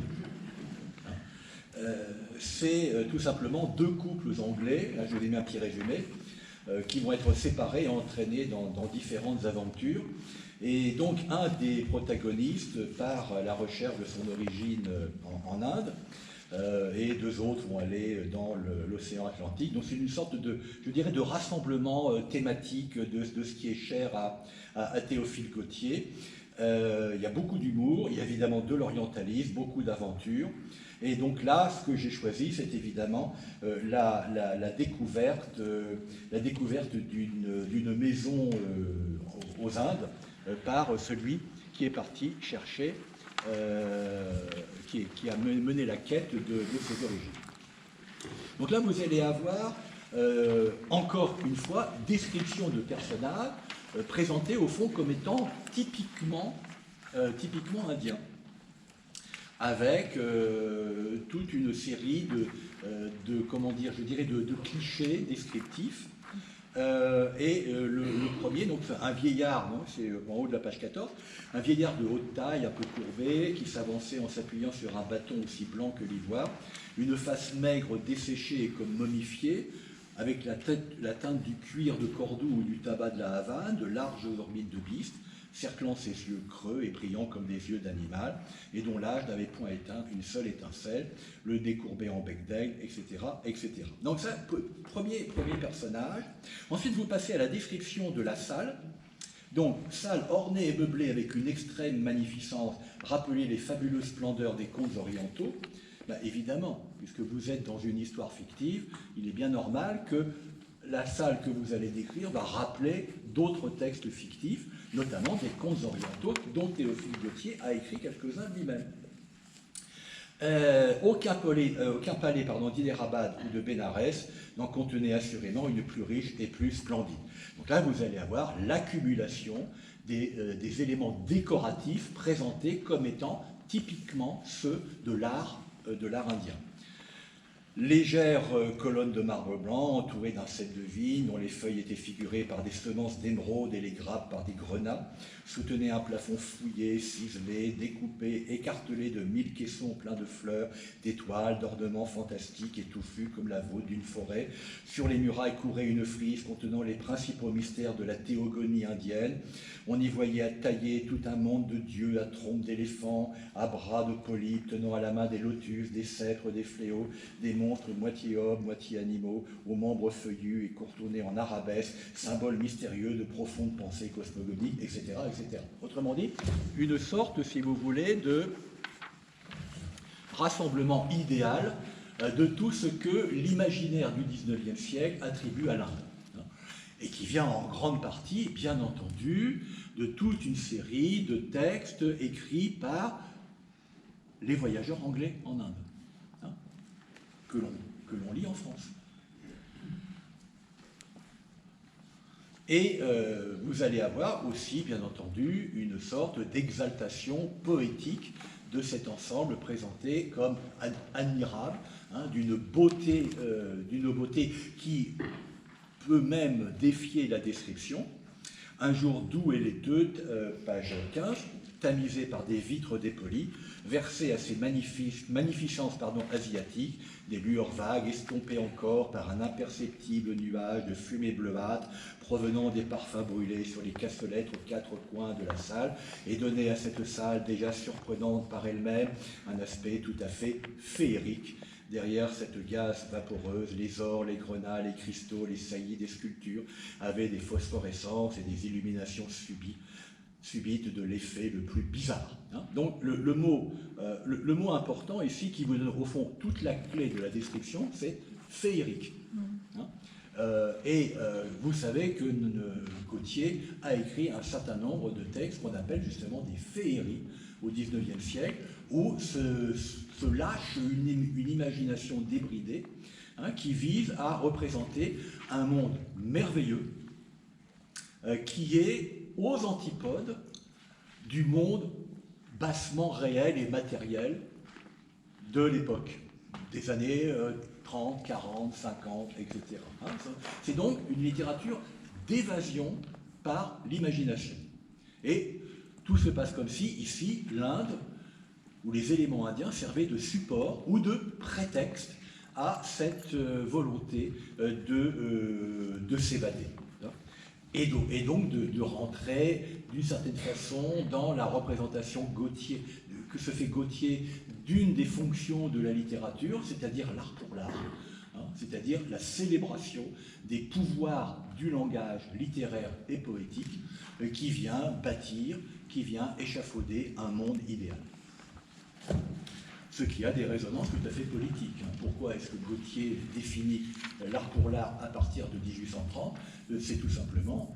Speaker 1: C'est tout simplement deux couples anglais, là je vous ai mis un petit résumé, qui vont être séparés et entraînés dans différentes aventures. Et donc un des protagonistes part à la recherche de son origine en Inde, et deux autres vont aller dans l'océan Atlantique. Donc c'est une sorte de, je dirais, de rassemblement thématique de ce qui est cher à Théophile Gautier. Il y a beaucoup d'humour, il y a évidemment de l'orientalisme, beaucoup d'aventures. Et donc là, ce que j'ai choisi, c'est évidemment la découverte d'une maison aux Indes par celui qui est parti chercher, qui a mené la quête de ses origines. Donc là, vous allez avoir, encore une fois, description de personnages présentés au fond comme étant typiquement indiens, avec toute une série comment dire, je dirais, de clichés descriptifs. Le premier, donc un vieillard, c'est en haut de la page 14, un vieillard de haute taille, un peu courbé, qui s'avançait en s'appuyant sur un bâton aussi blanc que l'ivoire, une face maigre, desséchée et comme momifiée, avec la teinte du cuir de Cordoue ou du tabac de la Havane, de larges orbites de biste, cerclant ses yeux creux et brillant comme des yeux d'animal, et dont l'âge n'avait point éteint une seule étincelle, le décourbé en bec d'aigle, etc., etc. Donc ça, premier personnage. Ensuite, vous passez à la description de la salle. Donc, salle ornée et meublée avec une extrême magnificence, rappelez les fabuleuses splendeurs des contes orientaux. Ben, évidemment, puisque vous êtes dans une histoire fictive, il est bien normal que la salle que vous allez décrire va rappeler d'autres textes fictifs, notamment des contes orientaux dont Théophile Gautier a écrit quelques-uns lui-même. Aucun palais d'Hyderabad ou de Bénarès n'en contenait assurément une plus riche et plus splendide. Donc là, vous allez avoir l'accumulation des éléments décoratifs présentés comme étant typiquement ceux de l'art indien. Légère colonne de marbre blanc entourée d'un cep de vigne dont les feuilles étaient figurées par des semences d'émeraude et les grappes par des grenats, soutenait un plafond fouillé, ciselé, découpé, écartelé de 1000 caissons pleins de fleurs, d'étoiles, d'ornements fantastiques et touffus comme la voûte d'une forêt. Sur les murailles courait une frise contenant les principaux mystères de la théogonie indienne. On y voyait tailler tout un monde de dieux à trompe d'éléphant, à bras de polypes, tenant à la main des lotus, des cèdres, des fléaux, des monstres moitié hommes, moitié animaux, aux membres feuillus et contournés en arabesque, symboles mystérieux de profondes pensées cosmogoniques, etc., etc. Autrement dit, une sorte, si vous voulez, de rassemblement idéal de tout ce que l'imaginaire du XIXe siècle attribue à l'Inde. Et qui vient en grande partie, bien entendu, de toute une série de textes écrits par les voyageurs anglais en Inde, que l'on lit en France. Et vous allez avoir aussi, bien entendu, une sorte d'exaltation poétique de cet ensemble présenté comme admirable, hein, d'une beauté qui peut même défier la description. Un jour doux et laiteux, page 15, tamisé par des vitres dépolies, versé à ces magnificences asiatiques, des lueurs vagues estompées encore par un imperceptible nuage de fumée bleuâtre provenant des parfums brûlés sur les cassolettes aux quatre coins de la salle et donnaient à cette salle déjà surprenante par elle-même un aspect tout à fait féerique. Derrière cette gaze vaporeuse, les ors, les grenats, les cristaux, les saillies des sculptures avaient des phosphorescences et des illuminations subites de l'effet le plus bizarre. Hein. Donc le mot important ici, qui vous donne au fond toute la clé de la description, c'est féerique. Hein. Vous savez que Gautier a écrit un certain nombre de textes qu'on appelle justement des féeries au XIXe siècle, où se lâche une imagination débridée, hein, qui vise à représenter un monde merveilleux qui est aux antipodes du monde bassement réel et matériel de l'époque, des années 30, 40, 50, etc. Hein, c'est donc une littérature d'évasion par l'imagination. Et tout se passe comme si, ici, l'Inde, où les éléments indiens servaient de support ou de prétexte à cette volonté de s'évader. Et donc de rentrer d'une certaine façon dans la représentation Gautier, que se fait Gautier d'une des fonctions de la littérature, c'est-à-dire l'art pour l'art, hein, c'est-à-dire la célébration des pouvoirs du langage littéraire et poétique qui vient bâtir, qui vient échafauder un monde idéal. Ce qui a des résonances tout à fait politiques. Pourquoi est-ce que Gautier définit l'art pour l'art à partir de 1830 ? C'est tout simplement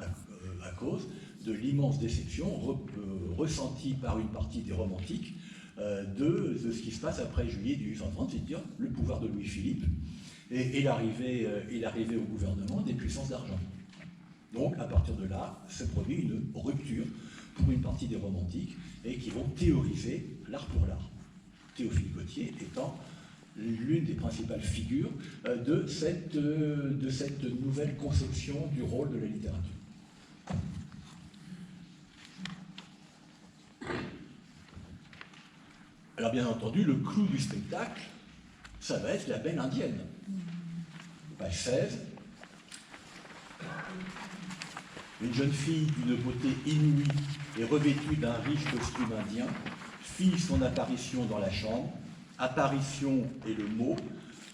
Speaker 1: à cause de l'immense déception ressentie par une partie des romantiques de ce qui se passe après juillet 1830, c'est-à-dire le pouvoir de Louis-Philippe et l'arrivée au gouvernement des puissances d'argent. Donc, à partir de là, se produit une rupture pour une partie des romantiques et qui vont théoriser l'art pour l'art. Théophile Gautier étant l'une des principales figures de cette nouvelle conception du rôle de la littérature. Alors bien entendu, le clou du spectacle, ça va être la belle indienne. Page 16. Une jeune fille d'une beauté inouïe et revêtue d'un riche costume indien fit son apparition dans la chambre. Apparition est le mot,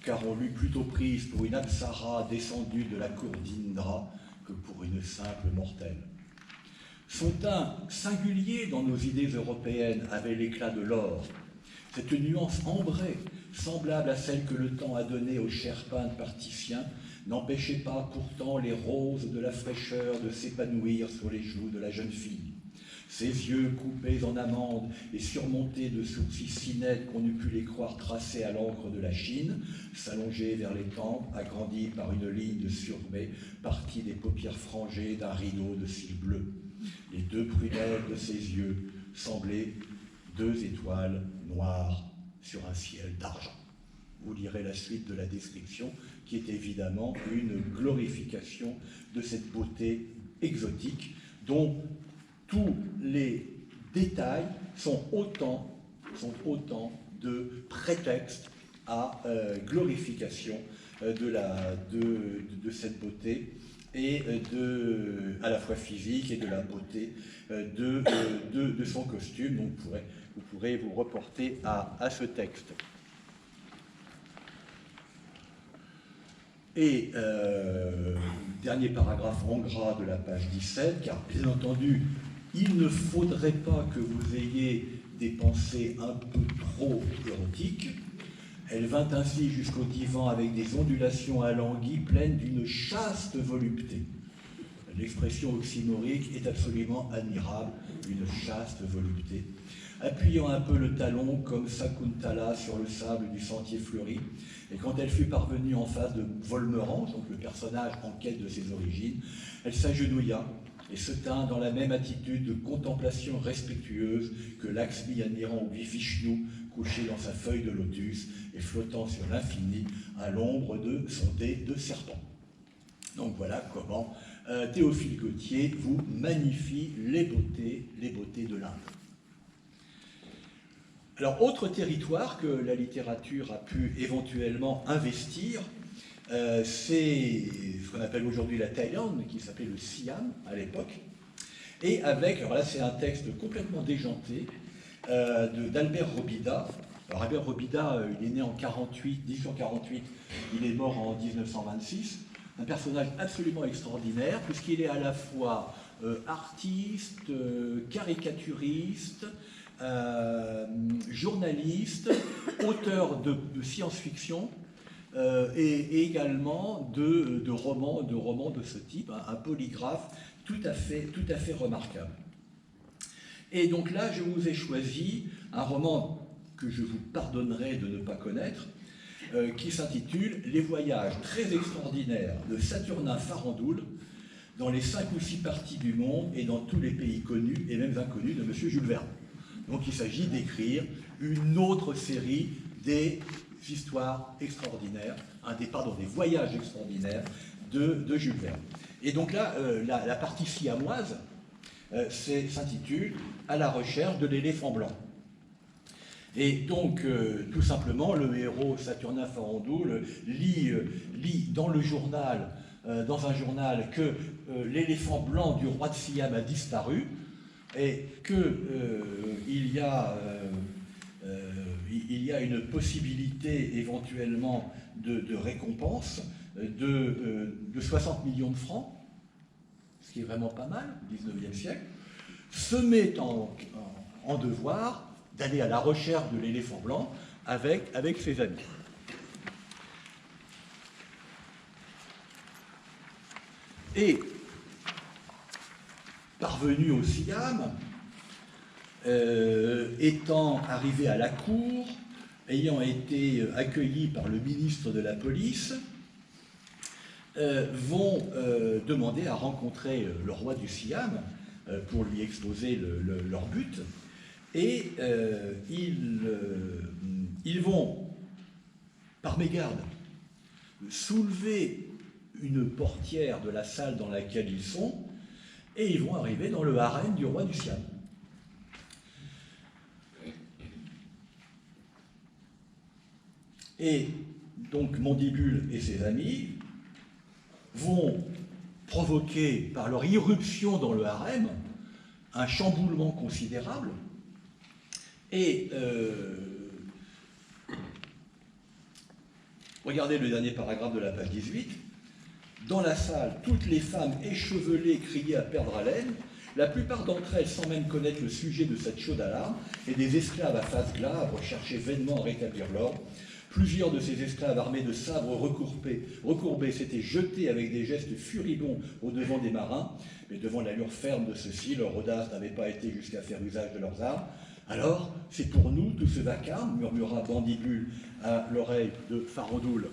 Speaker 1: car on l'eût plutôt prise pour une apsara descendue de la cour d'Indra que pour une simple mortelle. Son teint singulier dans nos idées européennes avait l'éclat de l'or. Cette nuance ambrée, semblable à celle que le temps a donnée aux Sherpas particiens, n'empêchait pas pourtant les roses de la fraîcheur de s'épanouir sur les joues de la jeune fille. Ses yeux coupés en amandes et surmontés de sourcils si nets qu'on eût pu les croire tracés à l'encre de la Chine, s'allongeaient vers les tempes, agrandis par une ligne de surbaie, partie des paupières frangées d'un rideau de cils bleus. Les deux prunelles de ses yeux semblaient deux étoiles noires sur un ciel d'argent. Vous lirez la suite de la description, qui est évidemment une glorification de cette beauté exotique, dont tous les détails sont autant de prétextes à glorification de cette beauté et à la fois physique et de la beauté de son costume. Donc vous pourrez vous reporter à ce texte. Et dernier paragraphe en gras de la page 17, car bien entendu, il ne faudrait pas que vous ayez des pensées un peu trop érotiques. Elle vint ainsi jusqu'au divan avec des ondulations alanguies pleines d'une chaste volupté. L'expression oxymorique est absolument admirable, une chaste volupté. appuyant un peu le talon comme Sakuntala sur le sable du sentier fleuri. Et quand elle fut parvenue en face de Volmeran, donc le personnage en quête de ses origines, elle s'agenouilla et se tint dans la même attitude de contemplation respectueuse que Lakshmi admirant Vishnu couché dans sa feuille de lotus et flottant sur l'infini à l'ombre de son dé de serpent. Donc voilà comment Théophile Gautier vous magnifie les beautés de l'Inde. Alors, autre territoire que la littérature a pu éventuellement investir, c'est ce qu'on appelle aujourd'hui la Thaïlande, mais qui s'appelait le Siam à l'époque. Et avec, alors là c'est un texte complètement déjanté, d'Albert Robida. Alors Albert Robida, il est né en 1848, il est mort en 1926. Un personnage absolument extraordinaire, puisqu'il est à la fois artiste, caricaturiste, journaliste, auteur de science-fiction et également de romans de ce type, un polygraphe tout à fait remarquable. Et donc là, je vous ai choisi un roman que je vous pardonnerai de ne pas connaître, qui s'intitule « Les voyages très extraordinaires de Saturnin Farandoul dans les 5 ou 6 parties du monde et dans tous les pays connus et même inconnus de M. Jules Verne ». Donc il s'agit d'écrire une autre série des histoires extraordinaires, des voyages extraordinaires de Jules Verne. Et donc là, la partie siamoise s'intitule « À la recherche de l'éléphant blanc ». Et donc, tout simplement, le héros Saturnin Farandoul lit dans le journal, dans un journal, que l'éléphant blanc du roi de Siam a disparu et qu'il y a une possibilité éventuellement de récompense de 60 millions de francs, ce qui est vraiment pas mal, au XIXe siècle, se met en devoir d'aller à la recherche de l'éléphant blanc avec ses amis. Et, parvenu au Siam, étant arrivé à la cour, ayant été accueillis par le ministre de la police, vont demander à rencontrer le roi du Siam pour lui exposer leur but. Et ils vont, par mégarde, soulever une portière de la salle dans laquelle ils sont, et ils vont arriver dans le harem du roi du Siam. Et donc Mandibule et ses amis vont provoquer, par leur irruption dans le harem, un chamboulement considérable. Et regardez le dernier paragraphe de la page 18. Dans la salle, toutes les femmes échevelées criaient à perdre haleine, la plupart d'entre elles sans même connaître le sujet de cette chaude alarme, et des esclaves à face glabres cherchaient vainement à rétablir l'ordre. Plusieurs de ces esclaves armés de sabres recourbés s'étaient jetés avec des gestes furibonds au-devant des marins, mais devant l'allure ferme de ceux-ci, leur audace n'avait pas été jusqu'à faire usage de leurs armes. Alors, c'est pour nous tout ce vacarme, murmura Mandibule à l'oreille de Farandoul.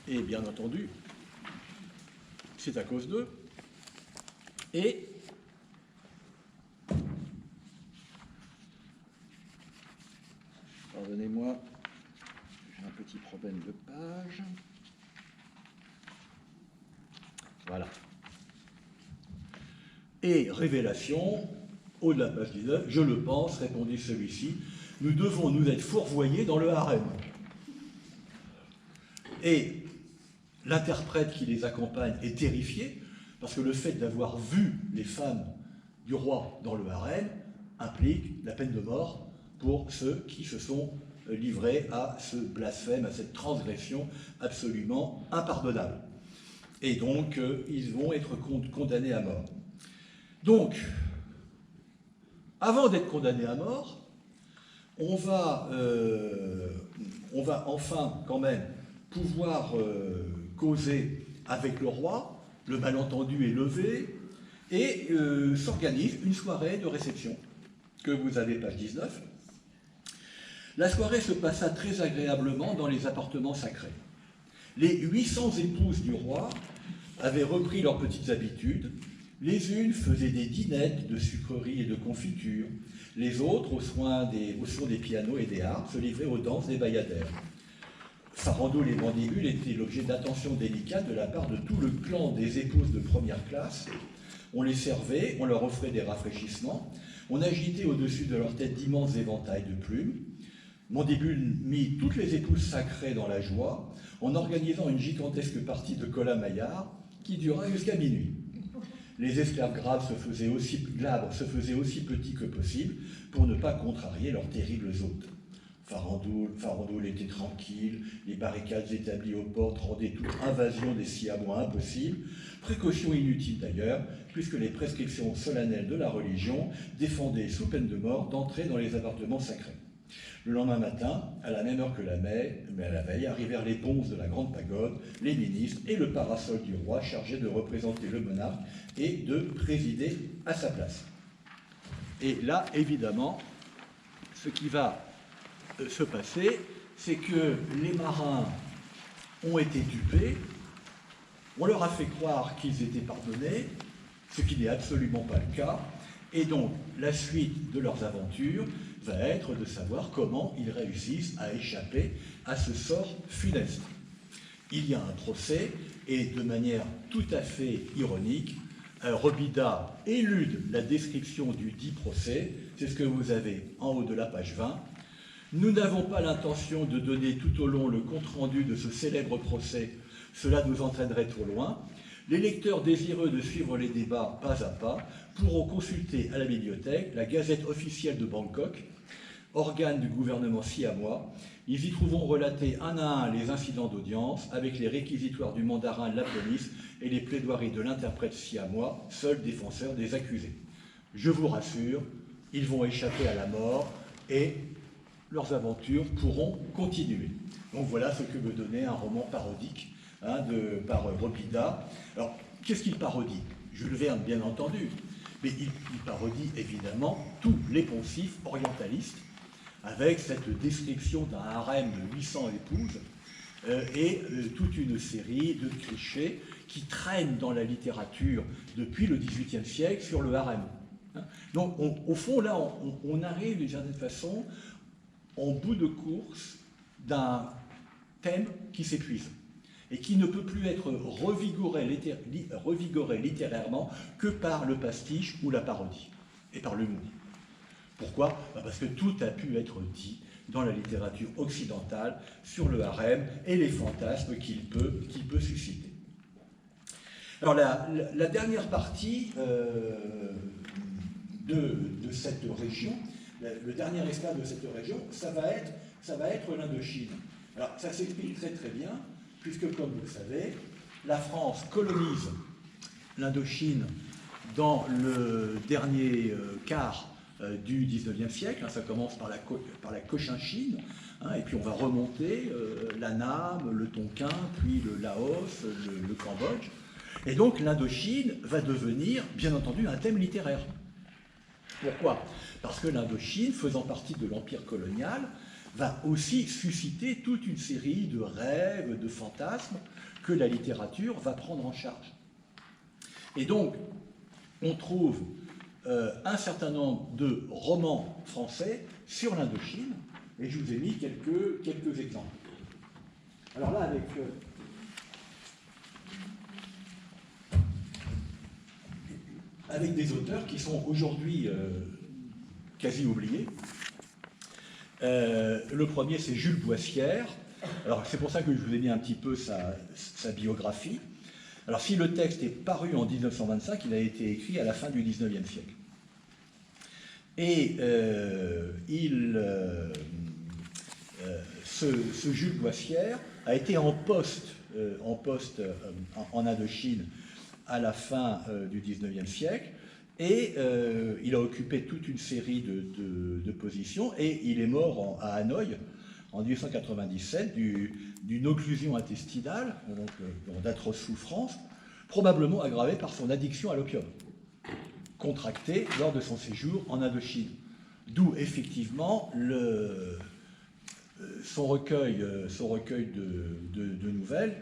Speaker 1: Et bien entendu, c'est à cause d'eux. Et pardonnez-moi, j'ai un petit problème de page. Voilà. Et révélation, au de la page 19, je le pense, répondit celui-ci, nous devons nous être fourvoyés dans le harem. Et l'interprète qui les accompagne est terrifié, parce que le fait d'avoir vu les femmes du roi dans le harem implique la peine de mort pour ceux qui se sont livrés à ce blasphème, à cette transgression absolument impardonnable. Et donc, ils vont être condamnés à mort. Donc, avant d'être condamnés à mort, on va enfin quand même pouvoir causer avec le roi, le malentendu est levé, et s'organise une soirée de réception, que vous avez page 19. La soirée se passa très agréablement dans les appartements sacrés. Les 800 épouses du roi avaient repris leurs petites habitudes. Les unes faisaient des dînettes de sucreries et de confitures. Les autres, au son des pianos et des harpes, se livraient aux danses des bayadères. Farandoul et Mandibule étaient l'objet d'attentions délicates de la part de tout le clan des épouses de première classe. On les servait, on leur offrait des rafraîchissements, on agitait au-dessus de leur tête d'immenses éventails de plumes. Mandibule mit toutes les épouses sacrées dans la joie en organisant une gigantesque partie de colin-maillard qui dura jusqu'à minuit. Les esclaves glabres se faisaient aussi petits que possible pour ne pas contrarier leurs terribles hôtes. Farandoul était tranquille, les barricades établies aux portes rendaient toute invasion des Siamois impossible, précaution inutile d'ailleurs, puisque les prescriptions solennelles de la religion défendaient sous peine de mort d'entrer dans les appartements sacrés. Le lendemain matin, à la même heure que la veille, arrivèrent les bonzes de la grande pagode, les ministres et le parasol du roi chargé de représenter le monarque et de présider à sa place. Et là, évidemment, ce qui va se passer, c'est que les marins ont été dupés, on leur a fait croire qu'ils étaient pardonnés, ce qui n'est absolument pas le cas, et donc la suite de leurs aventures va être de savoir comment ils réussissent à échapper à ce sort funeste. Il y a un procès, et de manière tout à fait ironique, Robida élude la description du dit procès, c'est ce que vous avez en haut de la page 20. Nous n'avons pas l'intention de donner tout au long le compte-rendu de ce célèbre procès, cela nous entraînerait trop loin. Les lecteurs désireux de suivre les débats pas à pas pourront consulter à la bibliothèque la Gazette officielle de Bangkok, organe du gouvernement siamois. Ils y trouveront relatés un à un les incidents d'audience avec les réquisitoires du mandarin de la police et les plaidoiries de l'interprète siamois, seul défenseur des accusés. Je vous rassure, ils vont échapper à la mort et leurs aventures pourront continuer. Donc voilà ce que veut donner un roman parodique par Robida. Alors, qu'est-ce qu'il parodie? Jules Verne, bien entendu, mais il parodie évidemment tous les poncifs orientalistes, avec cette description d'un harem de 800 épouses et toute une série de clichés qui traînent dans la littérature depuis le XVIIIe siècle sur le harem. Donc, au fond, là, on arrive d'une certaine façon en bout de course d'un thème qui s'épuise et qui ne peut plus être revigoré littérairement que par le pastiche ou la parodie et par l'humour. Pourquoi? Parce que tout a pu être dit dans la littérature occidentale sur le harem et les fantasmes qu'il peut susciter. Alors la dernière partie de cette région, le dernier esclave de cette région, ça va être l'Indochine. Alors ça s'explique très très bien, puisque comme vous le savez, la France colonise l'Indochine dans le dernier quart du XIXe siècle. Ça commence par la Cochinchine, et puis on va remonter l'Annam, le Tonkin, puis le Laos, le Cambodge. Et donc l'Indochine va devenir, bien entendu, un thème littéraire. Pourquoi? Parce que l'Indochine, faisant partie de l'empire colonial, va aussi susciter toute une série de rêves, de fantasmes que la littérature va prendre en charge. Et donc, on trouve un certain nombre de romans français sur l'Indochine, et je vous ai mis quelques exemples. Alors là, avec des auteurs qui sont aujourd'hui quasi oubliés. Le premier, c'est Jules Boissière. Alors, c'est pour ça que je vous ai mis un petit peu sa biographie. Alors, si le texte est paru en 1925, il a été écrit à la fin du XIXe siècle. Et ce Jules Boissière a été en poste en Indochine à la fin du XIXe siècle, et il a occupé toute une série de positions, et il est mort à Hanoï en 1897 d'une occlusion intestinale, donc d'atroces souffrances, probablement aggravée par son addiction à l'opium. contracté lors de son séjour en Indochine. D'où effectivement son recueil de nouvelles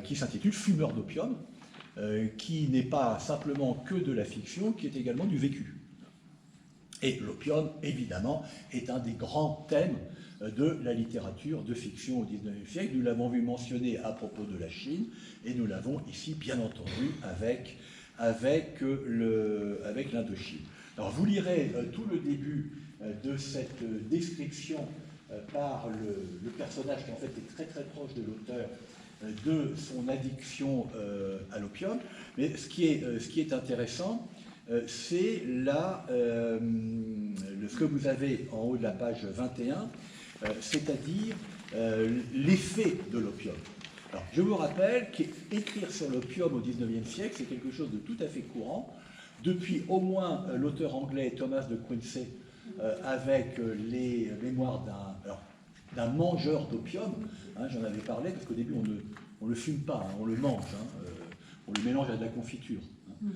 Speaker 1: qui s'intitule Fumeur d'opium, qui n'est pas simplement que de la fiction, qui est également du vécu. Et l'opium, évidemment, est un des grands thèmes de la littérature de fiction au XIXe siècle. Nous l'avons vu mentionner à propos de la Chine, et nous l'avons ici, bien entendu, avec l'Indochine. Alors, vous lirez tout le début de cette description par le personnage qui, en fait, est très très proche de l'auteur, de son addiction à l'opium. Mais ce qui est intéressant, c'est ce que vous avez en haut de la page 21, c'est-à-dire l'effet de l'opium. Alors, je vous rappelle qu'écrire sur l'opium au XIXe siècle, c'est quelque chose de tout à fait courant. Depuis au moins l'auteur anglais Thomas de Quincey, avec les mémoires d'un mangeur d'opium, hein, j'en avais parlé, parce qu'au début on ne le fume pas, hein, on le mange, hein, on le mélange à de la confiture. Hein.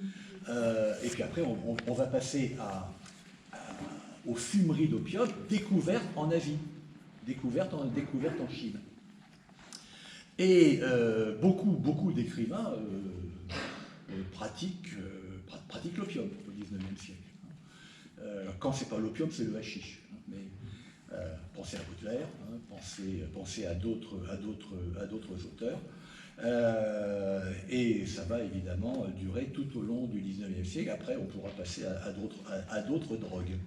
Speaker 1: Et puis après on va passer aux fumeries d'opium découvertes en Asie, découvertes en Chine. Et beaucoup d'écrivains pratiquent l'opium au XIXe siècle. Quand c'est pas l'opium, c'est le hashish. Mais pensez à Baudelaire, hein, pensez à d'autres auteurs. Et ça va évidemment durer tout au long du XIXe siècle. Après, on pourra passer à d'autres drogues.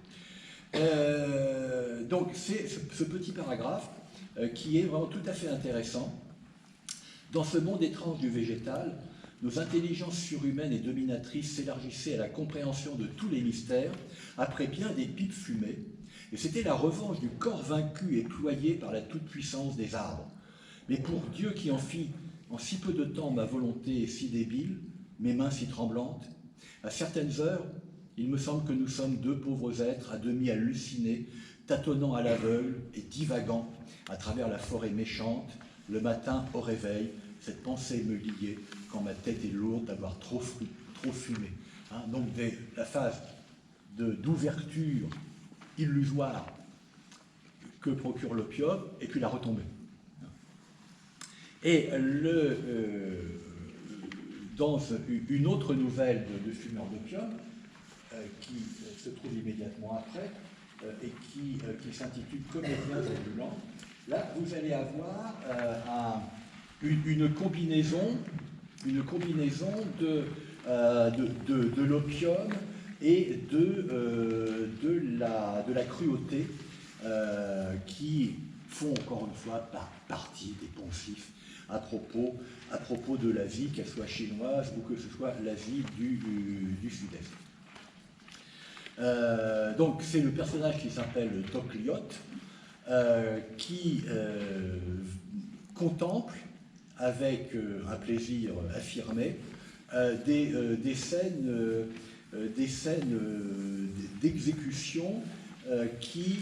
Speaker 1: Donc, c'est ce petit paragraphe qui est vraiment tout à fait intéressant. Dans ce monde étrange du végétal, nos intelligences surhumaines et dominatrices s'élargissaient à la compréhension de tous les mystères après bien des pipes fumées, et c'était la revanche du corps vaincu et ployé par la toute-puissance des arbres. Mais pour Dieu qui en fit en si peu de temps ma volonté si débile, mes mains si tremblantes, à certaines heures, il me semble que nous sommes deux pauvres êtres à demi hallucinés, tâtonnant à l'aveugle et divagant à travers la forêt méchante, le matin au réveil, cette pensée me liait quand ma tête est lourde d'avoir trop fumé. Hein, donc la phase d'ouverture illusoire que procure l'opium, et puis la retombée. Et dans une autre nouvelle de Fumeur d'opium, qui se trouve immédiatement après, et qui s'intitule Comédiens ambulants, là vous allez avoir une combinaison de l'opium et de la cruauté qui font encore une fois partie des poncifs à propos de l'Asie, qu'elle soit chinoise ou que ce soit l'Asie du Sud-Est. Donc c'est le personnage qui s'appelle Tokliot, qui contemple avec un plaisir affirmé des scènes d'exécution qui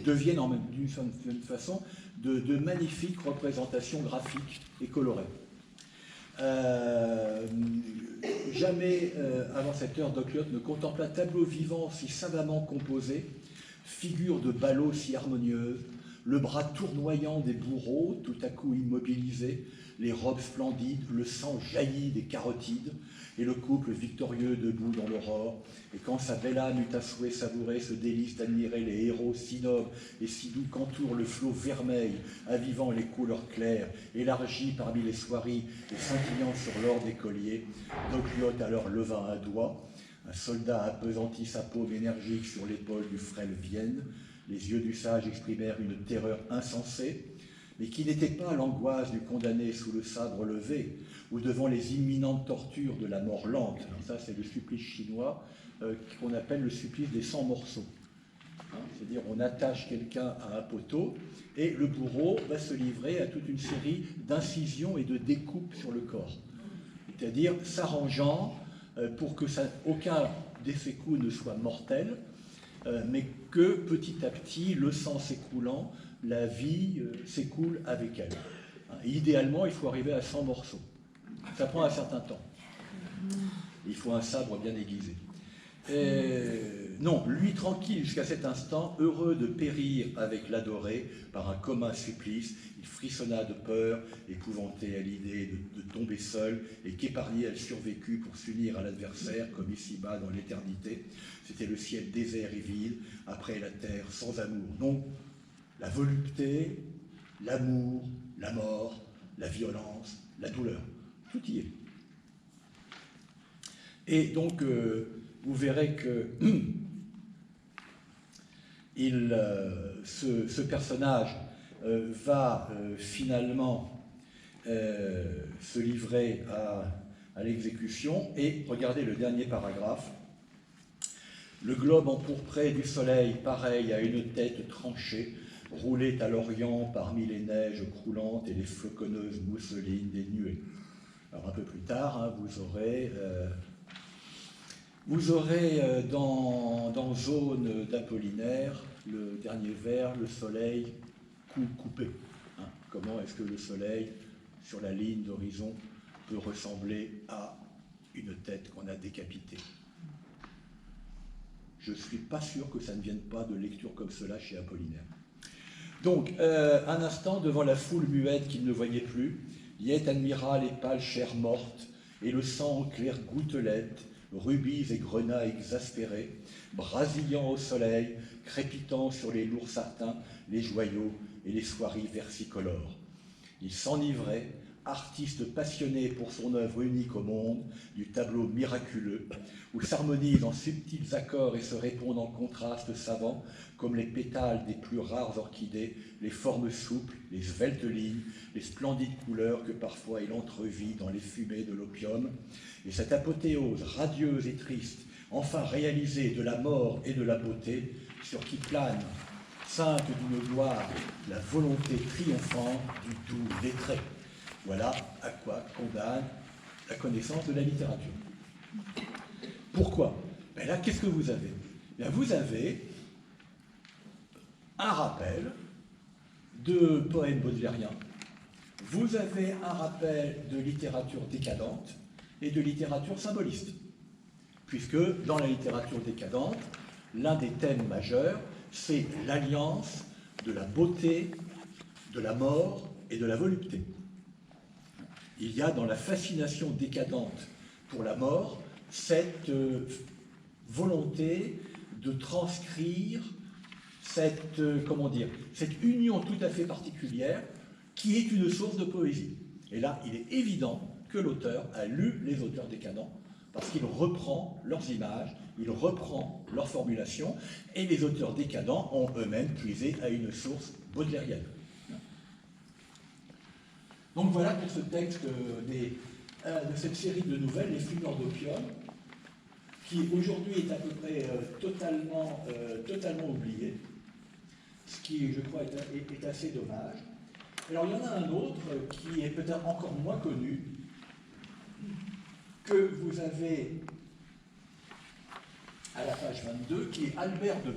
Speaker 1: deviennent d'une certaine façon de magnifiques représentations graphiques et colorées. Jamais avant cette heure, Tokliot ne contempla tableau vivant si savamment composé, figure de ballot si harmonieuse, le bras tournoyant des bourreaux, tout à coup immobilisés, les robes splendides, le sang jaillit des carotides, et le couple victorieux debout dans l'aurore. Et quand sa belle âme eut à souhait savouré ce délice d'admirer les héros si nobles et si doux qu'entoure le flot vermeil, avivant les couleurs claires, élargies parmi les soieries et scintillant sur l'or des colliers, Tokliot alors leva un doigt. Un soldat appesantit sa paume énergique sur l'épaule du frêle Vienne. Les yeux du sage exprimèrent une terreur insensée, mais qui n'était pas l'angoisse du condamné sous le sabre levé, ou devant les imminentes tortures de la mort lente. Alors ça, c'est le supplice chinois qu'on appelle le supplice des 100 morceaux. Hein, c'est-à-dire, on attache quelqu'un à un poteau, et le bourreau va se livrer à toute une série d'incisions et de découpes sur le corps. C'est-à-dire, s'arrangeant pour que aucun de ces coups ne soit mortel, mais que petit à petit, le sang s'écoulant, la vie s'écoule avec elle. Et idéalement, il faut arriver à 100 morceaux. Ça prend un certain temps. il faut un sabre bien aiguisé. Non, lui tranquille jusqu'à cet instant, heureux de périr avec l'adoré par un commun supplice, il frissonna de peur, épouvanté à l'idée de tomber seul, et qu'épargnée elle survécut pour s'unir à l'adversaire, comme ici-bas dans l'éternité. C'était le ciel désert et vide, après la terre sans amour. Non, la volupté, l'amour, la mort, la violence, la douleur, tout y est. Et donc, vous verrez que ce personnage va finalement se livrer à l'exécution. Et regardez le dernier paragraphe. Le globe empourpré du soleil, pareil à une tête tranchée, roulait à l'orient parmi les neiges croulantes et les floconneuses mousselines des nuées. Alors un peu plus tard, hein, vous aurez dans Zone d'Apollinaire, le dernier vers, le soleil coupé. Hein. Comment est-ce que le soleil, sur la ligne d'horizon, peut ressembler à une tête qu'on a décapitée? Je ne suis pas sûr que ça ne vienne pas de lectures comme cela chez Apollinaire. Donc, un instant, devant la foule muette qu'il ne voyait plus, Liette admira les pâles chairs mortes et le sang en claires gouttelettes, rubis et grenats exaspérés, brasillant au soleil, crépitant sur les lourds satins, les joyaux et les soieries versicolores. Il s'enivrait, artiste passionné pour son œuvre unique au monde, du tableau miraculeux, où s'harmonisent en subtils accords et se répondent en contrastes savants, comme les pétales des plus rares orchidées, les formes souples, les sveltes lignes, les splendides couleurs que parfois il entrevit dans les fumées de l'opium. Et cette apothéose radieuse et triste, enfin réalisée de la mort et de la beauté, sur qui plane, ceinte d'une gloire, la volonté triomphante du doux des traits. Voilà à quoi condamne la connaissance de la littérature. Pourquoi? Ben là, qu'est-ce que vous avez? Ben vous avez un rappel de poèmes baudelairiens, vous avez un rappel de littérature décadente et de littérature symboliste, puisque dans la littérature décadente, l'un des thèmes majeurs, c'est l'alliance de la beauté, de la mort et de la volupté. Il y a dans la fascination décadente pour la mort cette volonté de transcrire cette union tout à fait particulière qui est une source de poésie. Et là, il est évident que l'auteur a lu les auteurs décadents parce qu'il reprend leurs images, il reprend leurs formulations, et les auteurs décadents ont eux-mêmes puisé à une source baudelairienne. Donc voilà pour ce texte de cette série de nouvelles, Les Fumeurs d'opium, qui aujourd'hui est à peu près totalement oublié, ce qui, je crois, est assez dommage. Alors il y en a un autre qui est peut-être encore moins connu, que vous avez à la page 22, qui est Albert de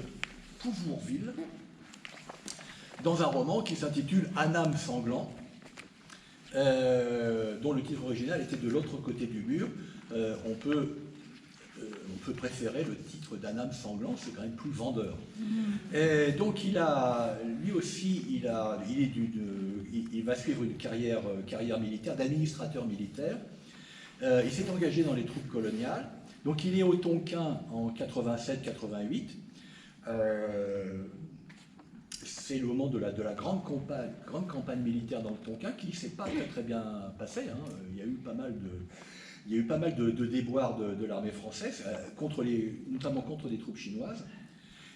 Speaker 1: Pouvourville, dans un roman qui s'intitule Un âme sanglant, dont le titre original était De l'autre côté du mur. On peut préférer le titre d'Un âme sanglant, c'est quand même plus vendeur. Et donc lui aussi, il va suivre une carrière militaire, d'administrateur militaire. Il s'est engagé dans les troupes coloniales. Donc il est au Tonkin en 87-88. C'est le moment de la grande campagne militaire dans le Tonkin qui ne s'est pas très bien passée. Hein. Il y a eu pas mal de déboires de l'armée française, notamment contre des troupes chinoises.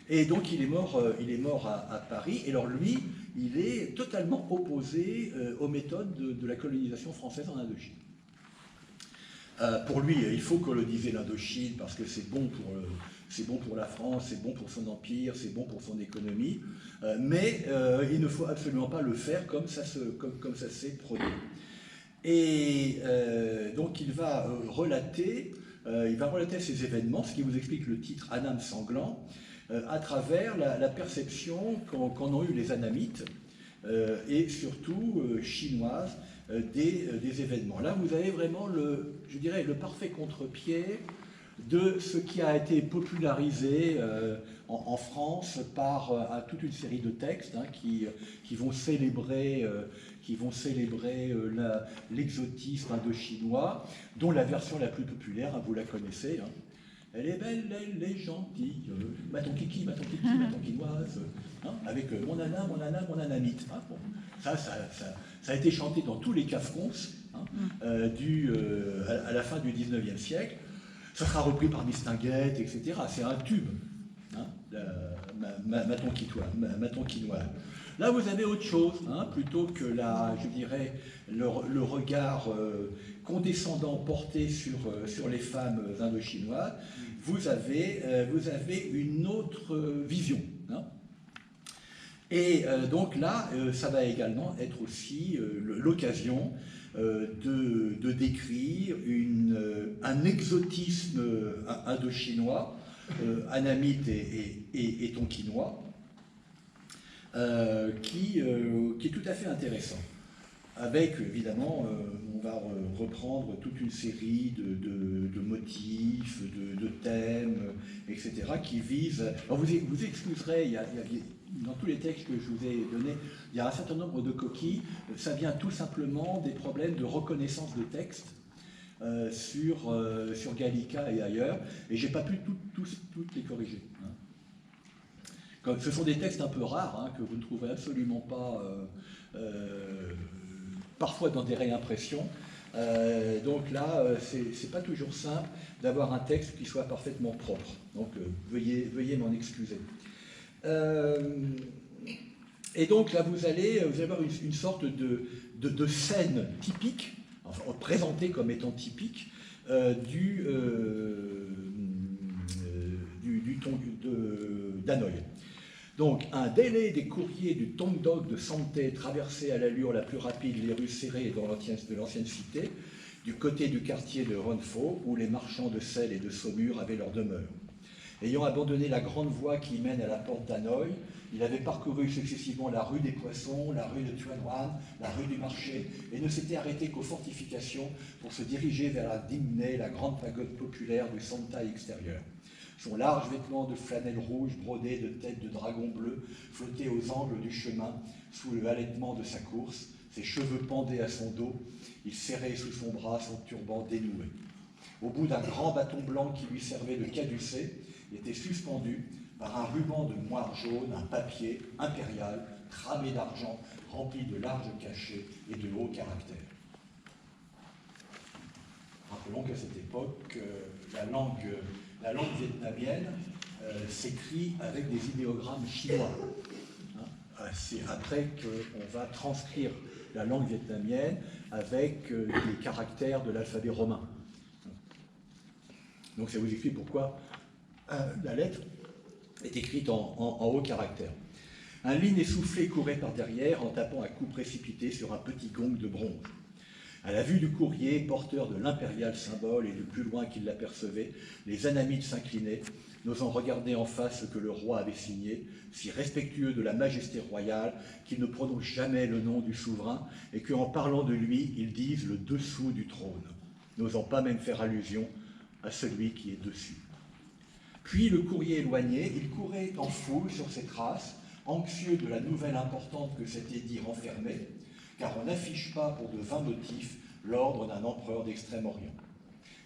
Speaker 1: Et donc il est mort à Paris. Et alors lui, il est totalement opposé aux méthodes de la colonisation française en Indochine. Pour lui, il faut coloniser l'Indochine parce que c'est bon pour la France, c'est bon pour son empire, c'est bon pour son économie, mais il ne faut absolument pas le faire comme ça s'est produit. Et donc il va relater ces événements, ce qui vous explique le titre Un âme sanglant, à travers la perception qu'en ont eu les Anamites et surtout chinoise des événements. Là, vous avez vraiment je dirais, le parfait contre-pied de ce qui a été popularisé en France par toute une série de textes qui vont célébrer, l'exotisme indochinois, dont la version la plus populaire, vous la connaissez. Elle est belle, elle est gentille, ma ton kiki, ma tonkinoise, avec mon nana, mon nanamite. Bon. Ça a été chanté dans tous les cafrons à la fin du 19e siècle. Ça sera repris par Mistinguett, etc. C'est un tube, ma tonkinoise. Là, vous avez autre chose, plutôt que je dirais, le regard condescendant porté sur les femmes indochinoises. Vous avez une autre vision. Et donc là, ça va également être aussi l'occasion de décrire un exotisme indochinois, annamite et tonkinois, qui est tout à fait intéressant. Avec, évidemment, on va reprendre toute une série de motifs, de thèmes, etc., qui visent... Alors vous excuserez, dans tous les textes que je vous ai donnés, il y a un certain nombre de coquilles. Ça vient tout simplement des problèmes de reconnaissance de textes sur Gallica et ailleurs, et je n'ai pas pu toutes les corriger. Ce sont des textes un peu rares, que vous ne trouverez absolument pas... parfois dans des réimpressions. Donc là, c'est pas toujours simple d'avoir un texte qui soit parfaitement propre. Donc veuillez m'en excuser. Et donc là, vous allez avoir une sorte de scène typique, enfin, présentée comme étant typique, d'Hanoï. Donc, un délai des courriers du Tongdog de Santé traversait à l'allure la plus rapide les rues serrées de l'ancienne cité, du côté du quartier de Ronfo, où les marchands de sel et de saumure avaient leur demeure. Ayant abandonné la grande voie qui mène à la porte d'Hanoï, il avait parcouru successivement la rue des Poissons, la rue de Tuanwan, la rue du Marché, et ne s'était arrêté qu'aux fortifications pour se diriger vers la Dimné, la grande pagode populaire du Santai extérieur. Son large vêtement de flanelle rouge brodé de têtes de dragon bleu flottait aux angles du chemin sous le halètement de sa course, ses cheveux pendaient à son dos, il serrait sous son bras son turban dénoué. Au bout d'un grand bâton blanc qui lui servait de caducée, était suspendu par un ruban de moire jaune, un papier impérial, tramé d'argent, rempli de larges cachets et de hauts caractères. Rappelons qu'à cette époque, la langue vietnamienne s'écrit avec des idéogrammes chinois. C'est après qu'on va transcrire la langue vietnamienne avec les caractères de l'alphabet romain. Donc ça vous explique pourquoi la lettre est écrite en haut caractère. Un lin essoufflé courait par derrière en tapant à coups précipités sur un petit gong de bronze. À la vue du courrier, porteur de l'impérial symbole et du plus loin qu'il l'apercevait, les anamites s'inclinaient, n'osant regarder en face ce que le roi avait signé, si respectueux de la majesté royale qu'ils ne prononcent jamais le nom du souverain et qu'en parlant de lui, ils disent le dessous du trône, n'osant pas même faire allusion à celui qui est dessus. Puis, le courrier éloigné, il courait en foule sur ses traces, anxieux de la nouvelle importante que cet édit renfermait, car on n'affiche pas pour de vains motifs l'ordre d'un empereur d'Extrême-Orient.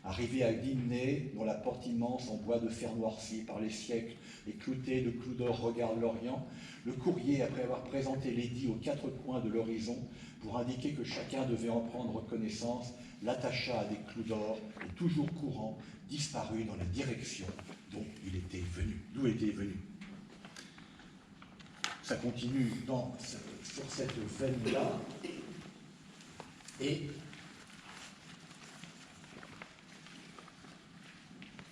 Speaker 1: Arrivé à Dimné, dont la porte immense en bois de fer noirci par les siècles et cloutée de clous d'or regarde l'Orient, le courrier, après avoir présenté l'édit aux quatre coins de l'horizon, pour indiquer que chacun devait en prendre connaissance, l'attacha à des clous d'or et, toujours courant, disparut dans la direction d'où il était venu. Ça continue sur cette veine-là, et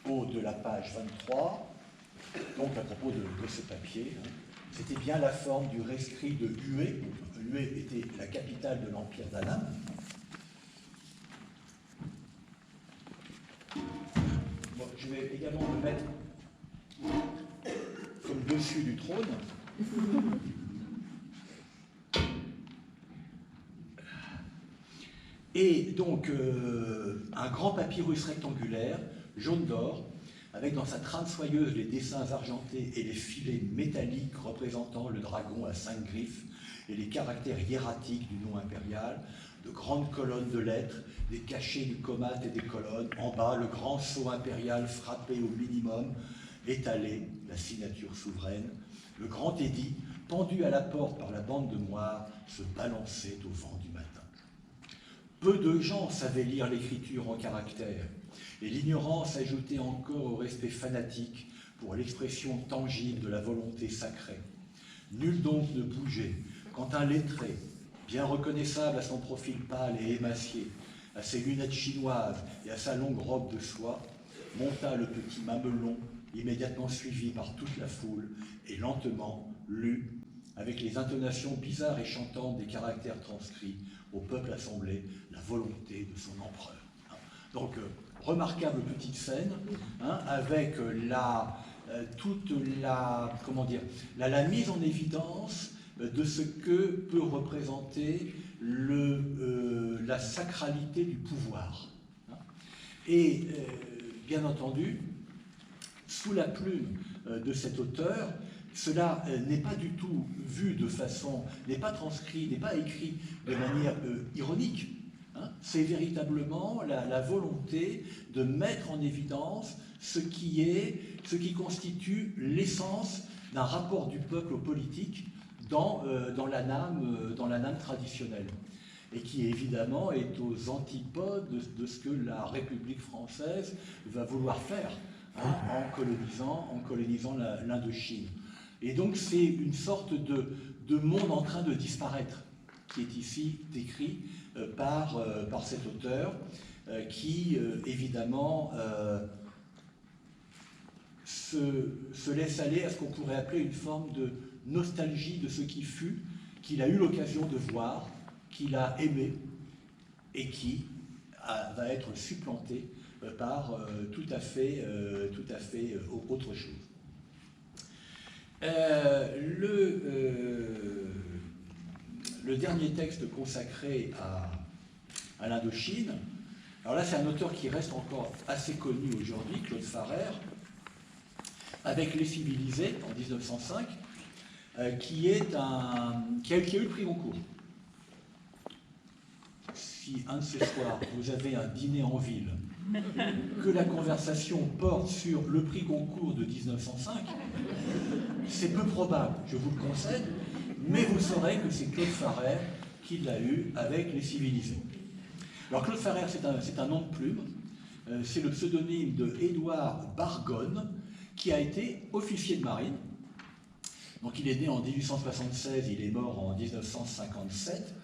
Speaker 1: au de la page 23, donc à propos de ce papier, c'était bien la forme du rescrit de Hue. Hue était la capitale de l'Empire d'Annam. Bon, je vais également le mettre comme dessus du trône. Et donc, un grand papyrus rectangulaire, jaune d'or, avec dans sa trame soyeuse les dessins argentés et les filets métalliques représentant le dragon à 5 griffes et les caractères hiératiques du nom impérial, de grandes colonnes de lettres, des cachets du comate et des colonnes, en bas le grand sceau impérial frappé au minimum, étalé, la signature souveraine, le grand édit, pendu à la porte par la bande de moire, se balançait au vent du matin. Peu de gens savaient lire l'écriture en caractères, et l'ignorance ajoutait encore au respect fanatique pour l'expression tangible de la volonté sacrée. Nul donc ne bougeait quand un lettré, bien reconnaissable à son profil pâle et émacié, à ses lunettes chinoises et à sa longue robe de soie, monta le petit mamelon, immédiatement suivi par toute la foule, et lentement lut, avec les intonations bizarres et chantantes des caractères transcrits, au peuple assemblé, la volonté de son empereur. Donc, remarquable petite scène, avec toute la mise en évidence de ce que peut représenter la sacralité du pouvoir. Et bien entendu, sous la plume de cet auteur, cela n'est pas du tout vu de façon, n'est pas transcrit, n'est pas écrit de manière ironique. C'est véritablement la volonté de mettre en évidence ce qui constitue l'essence d'un rapport du peuple au politique dans l'âme traditionnelle, et qui évidemment est aux antipodes de ce que la République française va vouloir faire en colonisant l'Indochine. Et donc c'est une sorte de monde en train de disparaître qui est ici décrit par cet auteur qui évidemment se laisse aller à ce qu'on pourrait appeler une forme de nostalgie de ce qui fut, qu'il a eu l'occasion de voir, qu'il a aimé et qui va être supplanté par tout à fait autre chose. Le dernier texte consacré à l'Indochine, alors là c'est un auteur qui reste encore assez connu aujourd'hui, Claude Farrère, avec Les Civilisés en 1905, qui a eu le prix Goncourt. Si un de ces soirs vous avez un dîner en ville, que la conversation porte sur le prix Goncourt de 1905, c'est peu probable, je vous le concède, mais vous saurez que c'est Claude Farrère qui l'a eu avec Les Civilisés. Alors Claude Farrère, c'est un nom de plume, c'est le pseudonyme de Édouard Bargonne, qui a été officier de marine. Donc il est né en 1876, il est mort en 1957.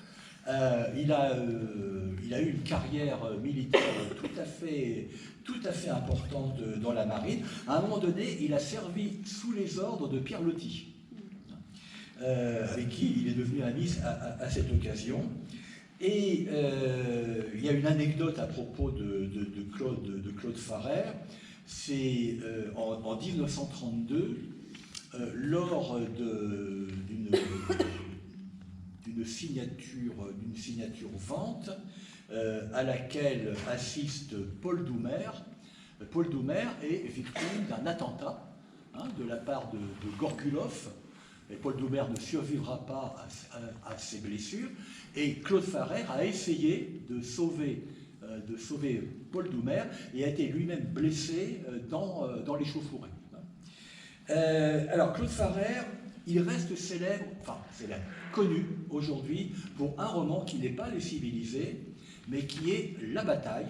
Speaker 1: Il a eu une carrière militaire tout à fait importante dans la marine. À un moment donné, il a servi sous les ordres de Pierre Loti, avec qui il est devenu ami à cette occasion. Et il y a une anecdote à propos de Claude Farrère. C'est en 1932, lors d'une signature-vente à laquelle assiste Paul Doumer. Paul Doumer est victime d'un attentat de la part de Gorgulov. Et Paul Doumer ne survivra pas à ses blessures. Et Claude Farrère a essayé de sauver Paul Doumer et a été lui-même blessé dans l'échauffourée. Alors Claude Farrère, il reste célèbre, connu aujourd'hui pour un roman qui n'est pas Les Civilisés, mais qui est La Bataille,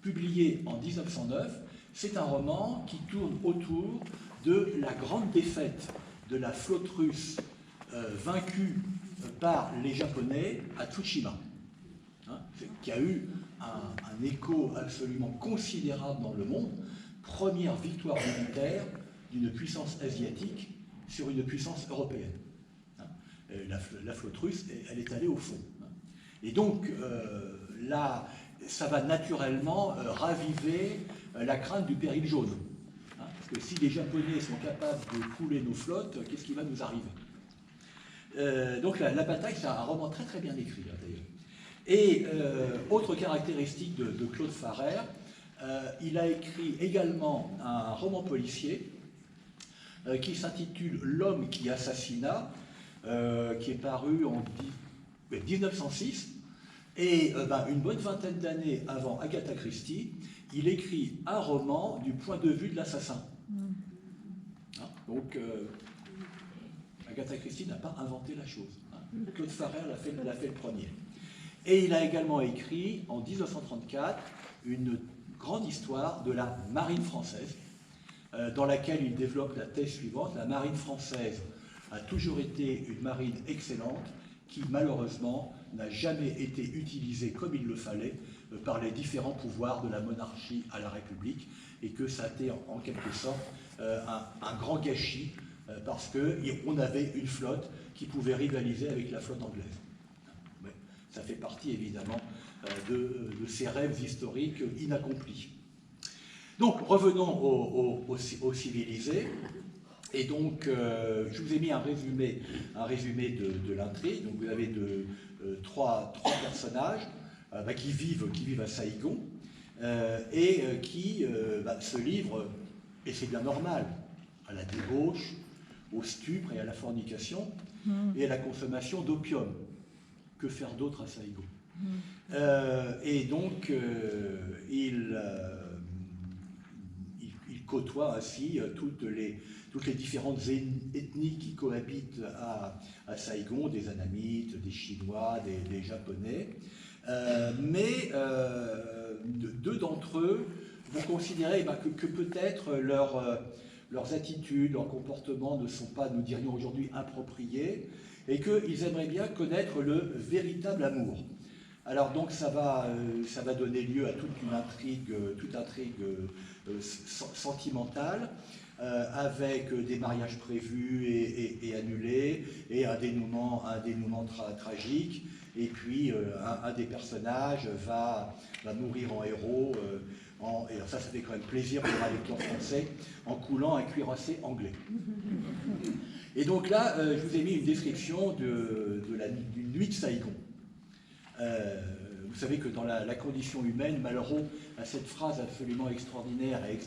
Speaker 1: publié en 1909. C'est un roman qui tourne autour de la grande défaite de la flotte russe vaincue par les Japonais à Tsushima, qui a eu un écho absolument considérable dans le monde. Première victoire militaire d'une puissance asiatique sur une puissance européenne. La flotte russe, elle est allée au fond. Et donc, là, ça va naturellement raviver la crainte du péril jaune. Parce que si les Japonais sont capables de couler nos flottes, qu'est-ce qui va nous arriver? Donc, la bataille, c'est un roman très très bien écrit, d'ailleurs. Et autre caractéristique de Claude Farrer, il a écrit également un roman policier qui s'intitule L'homme qui assassina, qui est paru en 1906. Et une bonne vingtaine d'années avant Agatha Christie, il écrit un roman du point de vue de l'assassin. Donc, Agatha Christie n'a pas inventé la chose. Claude Farrer l'a fait le premier. Et il a également écrit, en 1934, une grande histoire de la marine française, dans laquelle il développe la thèse suivante. La marine française a toujours été une marine excellente, qui malheureusement n'a jamais été utilisée comme il le fallait par les différents pouvoirs de la monarchie à la République, et que ça a été en quelque sorte un grand gâchis, parce qu'on avait une flotte qui pouvait rivaliser avec la flotte anglaise. Mais ça fait partie évidemment de ces rêves historiques inaccomplis. Donc revenons aux civilisés. Et donc, je vous ai mis un résumé de l'intrigue. Donc, vous avez trois personnages qui vivent à Saïgon et qui se livrent, et c'est bien normal, à la débauche, au stupre et à la fornication et à la consommation d'opium. Que faire d'autre à Saïgon? Et donc, il côtoie ainsi toutes les différentes ethnies qui cohabitent à Saïgon, des Annamites, des Chinois, des Japonais. Mais deux d'entre eux vont considérer que peut-être leurs attitudes, leurs comportements ne sont pas, nous dirions aujourd'hui, appropriés, et qu'ils aimeraient bien connaître le véritable amour. Alors donc ça va donner lieu à toute intrigue sentimentale, avec des mariages prévus et annulés, et un dénouement tragique, et puis un des personnages va mourir en héros, et alors ça fait quand même plaisir pour un lecteur français, en coulant un cuirassé anglais. Et donc là, je vous ai mis une description d'une nuit de Saïgon. Vous savez que dans la condition humaine, Malraux a cette phrase absolument extraordinaire et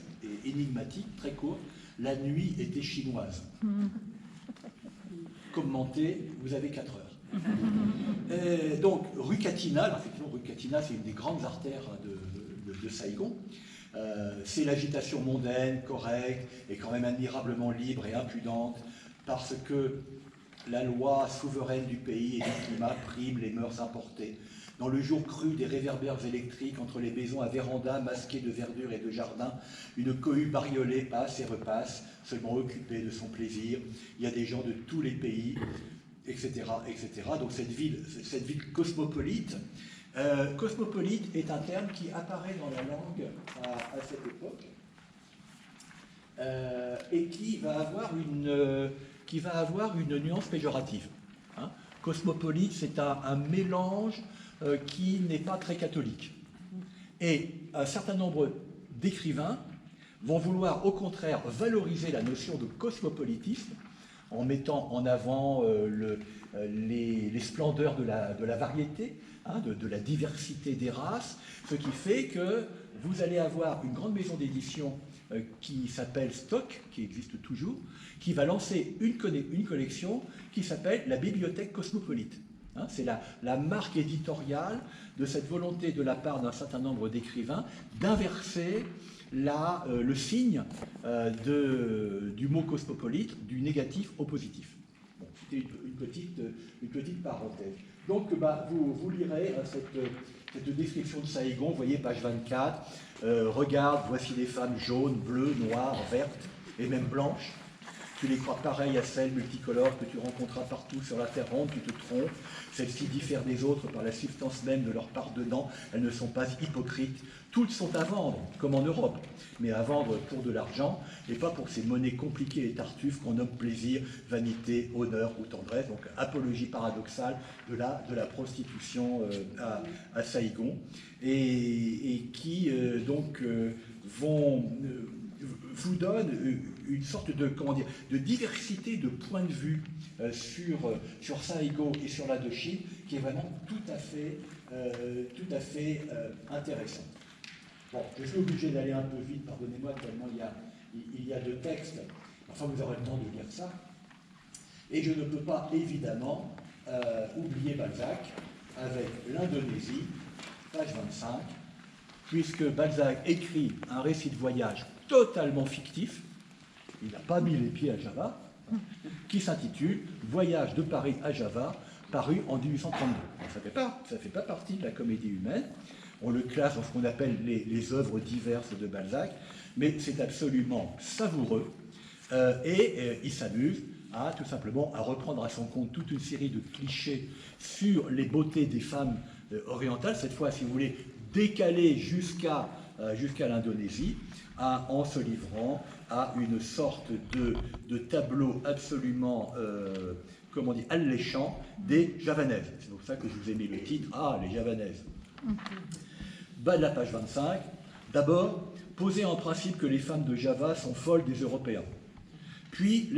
Speaker 1: énigmatique, très courte: la nuit était chinoise. Commentez, vous avez 4 heures. Donc, rue Catinat, alors effectivement, rue Catinat, c'est une des grandes artères de Saïgon. C'est l'agitation mondaine, correcte, et quand même admirablement libre et impudente, parce que la loi souveraine du pays et du climat prime les mœurs importées. Dans le jour cru des réverbères électriques, entre les maisons à véranda masquées de verdure et de jardin, une cohue bariolée passe et repasse, seulement occupée de son plaisir. Il y a des gens de tous les pays, etc., etc. Donc cette ville cosmopolite, cosmopolite est un terme qui apparaît dans la langue à cette époque, et qui va avoir une nuance péjorative. Hein. Cosmopolite, c'est un mélange qui n'est pas très catholique. Et un certain nombre d'écrivains vont vouloir au contraire valoriser la notion de cosmopolitisme en mettant en avant les splendeurs de la variété, hein, de la diversité des races, ce qui fait que vous allez avoir une grande maison d'édition qui s'appelle Stock, qui existe toujours, qui va lancer une collection qui s'appelle la Bibliothèque Cosmopolite. Hein, c'est la marque éditoriale de cette volonté de la part d'un certain nombre d'écrivains d'inverser le signe du mot cosmopolite, du négatif au positif. Bon, c'était une petite parenthèse. Donc vous lirez cette description de Saïgon, vous voyez page 24, regarde, voici des femmes jaunes, bleues, noires, vertes et même blanches. Tu les crois pareilles à celles multicolores que tu rencontras partout sur la terre ronde, tu te trompes. Celles-ci diffèrent des autres par la substance même de leur part dedans. Elles ne sont pas hypocrites. Toutes sont à vendre, comme en Europe, mais à vendre pour de l'argent, et pas pour ces monnaies compliquées et tartuffes qu'on nomme plaisir, vanité, honneur ou tendresse. Donc apologie paradoxale de la prostitution à Saïgon, et qui vous donne une sorte de, comment dire, de diversité de points de vue sur Saint-Hégaud et sur l'Indochine qui est vraiment tout à fait intéressante. Bon, je suis obligé d'aller un peu vite, pardonnez-moi, tellement il y a de textes. Enfin, vous aurez le temps de lire ça. Et je ne peux pas, évidemment, oublier Balzac avec l'Indonésie, page 25, puisque Balzac écrit un récit de voyage totalement fictif, il n'a pas mis les pieds à Java, qui s'intitule « Voyage de Paris à Java », paru en 1832. Ça ne fait pas partie de la comédie humaine, on le classe dans ce qu'on appelle les œuvres diverses de Balzac, mais c'est absolument savoureux, et il s'amuse tout simplement à reprendre à son compte toute une série de clichés sur les beautés des femmes orientales, cette fois, si vous voulez, décalées jusqu'à l'Indonésie, en se livrant à une sorte de tableau absolument, comment dire, alléchant des javanaises. C'est pour ça que je vous ai mis le titre, les javanaises. Bas de la page 25, d'abord, posez en principe que les femmes de Java sont folles des Européens. Puis,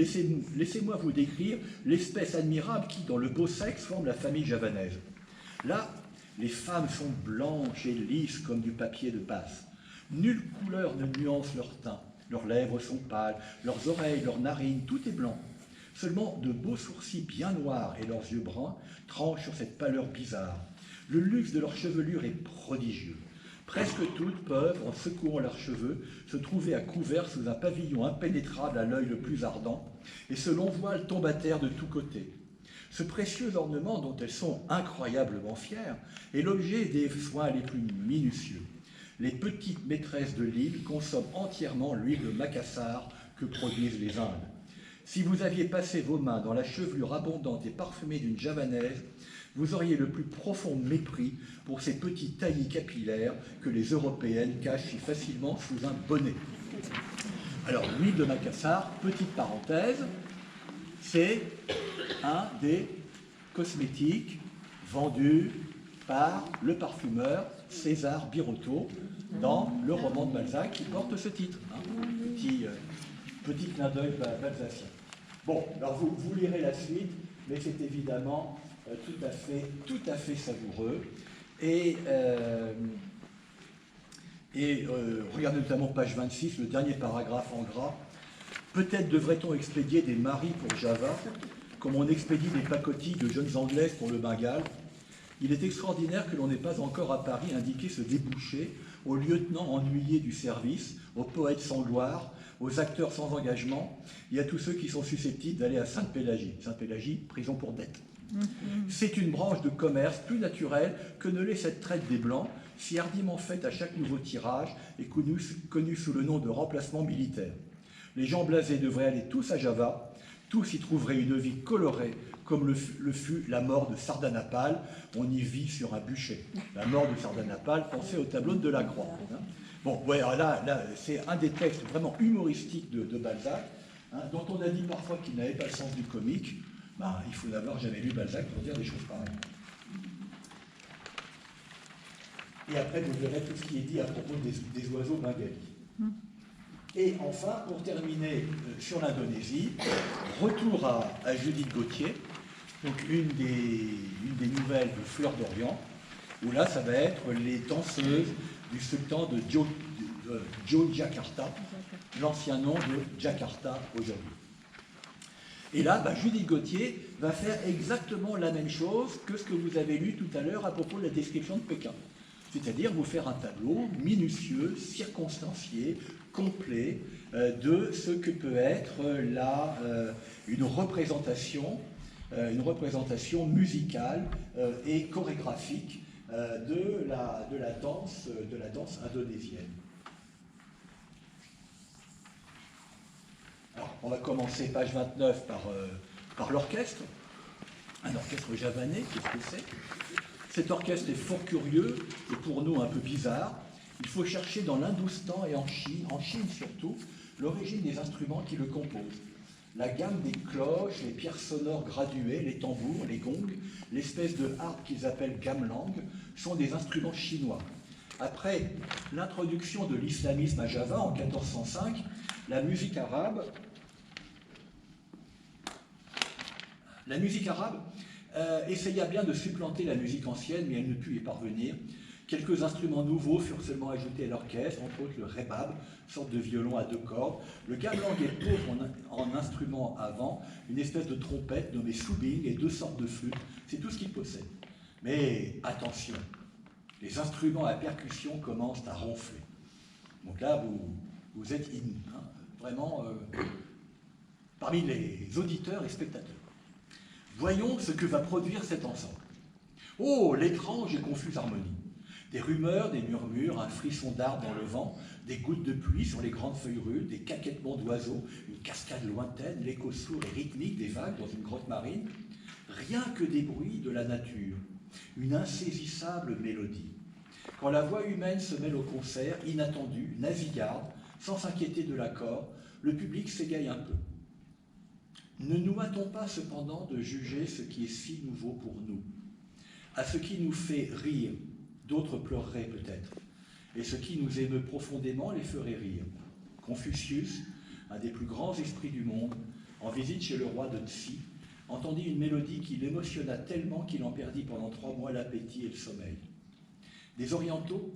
Speaker 1: laissez-moi vous décrire l'espèce admirable qui, dans le beau sexe, forme la famille javanaise. Là, les femmes sont blanches et lisses comme du papier de passe. Nulle couleur ne nuance leur teint. Leurs lèvres sont pâles, leurs oreilles, leurs narines, tout est blanc. Seulement de beaux sourcils bien noirs et leurs yeux bruns tranchent sur cette pâleur bizarre. Le luxe de leur chevelure est prodigieux. Presque toutes peuvent, en secouant leurs cheveux, se trouver à couvert sous un pavillon impénétrable à l'œil le plus ardent, et ce long voile tombe à terre de tous côtés. Ce précieux ornement dont elles sont incroyablement fières est l'objet des soins les plus minutieux. Les petites maîtresses de l'île consomment entièrement l'huile de Macassar que produisent les Indes. Si vous aviez passé vos mains dans la chevelure abondante et parfumée d'une javanaise, vous auriez le plus profond mépris pour ces petits taillis capillaires que les Européennes cachent si facilement sous un bonnet. Alors, l'huile de Macassar, petite parenthèse, c'est un des cosmétiques vendus par le parfumeur César Birotteau dans le roman de Balzac qui porte ce titre. Petit clin d'œil balzacien. Bon, alors vous lirez la suite, mais c'est évidemment tout à fait savoureux. Et regardez notamment page 26, le dernier paragraphe en gras. Peut-être devrait-on expédier des maris pour Java, comme on expédie des pacotilles de jeunes Anglaises pour le Bengale. Il est extraordinaire que l'on n'ait pas encore à Paris indiqué ce débouché aux lieutenants ennuyés du service, aux poètes sans gloire, aux acteurs sans engagement et à tous ceux qui sont susceptibles d'aller à Sainte-Pélagie. Sainte-Pélagie, prison pour dette. C'est une branche de commerce plus naturelle que ne l'est cette traite des Blancs, si hardiment faite à chaque nouveau tirage et connue sous le nom de remplacement militaire. Les gens blasés devraient aller tous à Java, tous y trouveraient une vie colorée, comme le fut la mort de Sardanapale. On y vit sur un bûcher. La mort de Sardanapale, pensez au tableau de Delacroix. Bon, ouais, alors là c'est un des textes vraiment humoristiques de Balzac, dont on a dit parfois qu'il n'avait pas le sens du comique. Il faut n'avoir jamais lu Balzac pour dire des choses pareilles. Et après, vous verrez tout ce qui est dit à propos des oiseaux bengalis. Et enfin, pour terminer sur l'Indonésie, retour à Judith Gauthier, donc une des nouvelles de Fleur d'Orient, où là, ça va être les danseuses du sultan de Yogyakarta, l'ancien nom de Jakarta aujourd'hui. Et là, Judith Gauthier va faire exactement la même chose que ce que vous avez lu tout à l'heure à propos de la description de Pékin. C'est-à-dire vous faire un tableau minutieux, circonstancié, complet de ce que peut être une représentation musicale et chorégraphique de la danse indonésienne. Alors, on va commencer page 29 par l'orchestre, un orchestre javanais, qu'est-ce que c'est ? Cet orchestre est fort curieux et pour nous un peu bizarre. Il faut chercher dans l'Hindoustan et en Chine surtout, l'origine des instruments qui le composent. La gamme des cloches, les pierres sonores graduées, les tambours, les gongs, l'espèce de harpe qu'ils appellent gamelang, sont des instruments chinois. Après l'introduction de l'islamisme à Java en 1405, La musique arabe essaya bien de supplanter la musique ancienne, mais elle ne put y parvenir. Quelques instruments nouveaux furent seulement ajoutés à l'orchestre, entre autres le rebab, sorte de violon à 2 cordes. Le gamelan est pauvre en instruments avant, une espèce de trompette nommée soubing et 2 sortes de flûtes. C'est tout ce qu'il possède. Mais attention, les instruments à percussion commencent à ronfler. Donc là, vous êtes vraiment parmi les auditeurs et spectateurs. Voyons ce que va produire cet ensemble. Oh, l'étrange et confuse harmonie. Des rumeurs, des murmures, un frisson d'arbres dans le vent, des gouttes de pluie sur les grandes feuilles rudes, des caquettements d'oiseaux, une cascade lointaine, l'écho sourd et rythmique des vagues dans une grotte marine. Rien que des bruits de la nature, une insaisissable mélodie. Quand la voix humaine se mêle au concert, inattendue, nasillarde, sans s'inquiéter de l'accord, le public s'égaye un peu. Ne nous hâtons pas cependant de juger ce qui est si nouveau pour nous. À ce qui nous fait rire, d'autres pleureraient peut-être, et ce qui nous émeut profondément les ferait rire. Confucius, un des plus grands esprits du monde, en visite chez le roi de Tsi, entendit une mélodie qui l'émotionna tellement qu'il en perdit pendant 3 mois l'appétit et le sommeil. Des orientaux,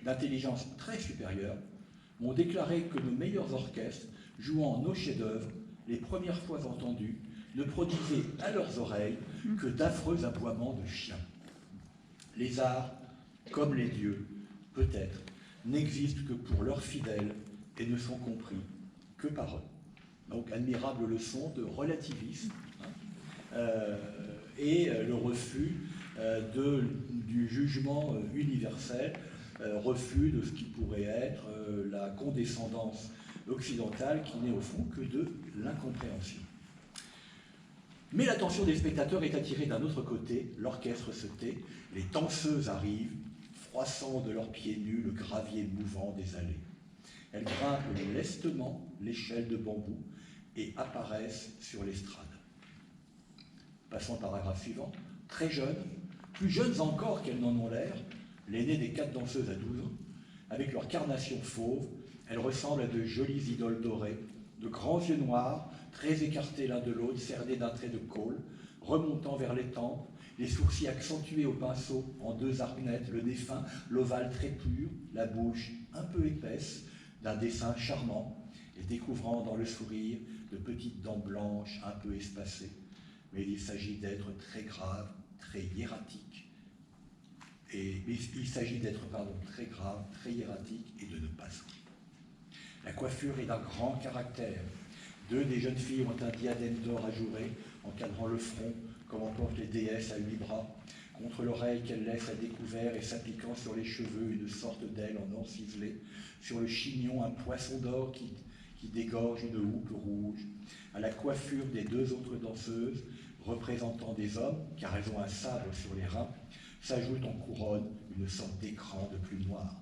Speaker 1: d'intelligence très supérieure, m'ont déclaré que nos meilleurs orchestres, jouant nos chefs-d'œuvre, les premières fois entendus, ne produisaient à leurs oreilles que d'affreux aboiements de chiens. Les arts, comme les dieux, peut-être, n'existent que pour leurs fidèles et ne sont compris que par eux. Donc, admirable leçon de relativisme et le refus du jugement universel, refus de ce qui pourrait être la condescendance occidentale qui n'est au fond que de l'incompréhension. Mais l'attention des spectateurs est attirée d'un autre côté, l'orchestre se tait, les danseuses arrivent, froissant de leurs pieds nus le gravier mouvant des allées. Elles grimpent lestement l'échelle de bambou et apparaissent sur l'estrade. Passons au paragraphe suivant. Très jeunes, plus jeunes encore qu'elles n'en ont l'air, l'aînée des 4 danseuses a 12 ans, avec leur carnation fauve, elles ressemblent à de jolies idoles dorées, de grands yeux noirs, très écartés l'un de l'autre, cernés d'un trait de colle, remontant vers les tempes, les sourcils accentués au pinceau en 2 arnettes, le nez fin, l'ovale très pur, la bouche un peu épaisse, d'un dessin charmant, et découvrant dans le sourire de petites dents blanches un peu espacées. Mais il s'agit d'être très grave, très hiératique, et de ne pas sourire. La coiffure est d'un grand caractère. 2 des jeunes filles ont un diadème d'or ajouré, encadrant le front, comme en portent les déesses à 8 bras, contre l'oreille qu'elles laissent à découvert et s'appliquant sur les cheveux une sorte d'aile en or ciselé, sur le chignon un poisson d'or qui dégorge une houppe rouge. À la coiffure des 2 autres danseuses, représentant des hommes, car elles ont un sabre sur les reins, s'ajoute en couronne une sorte d'écran de plume noire.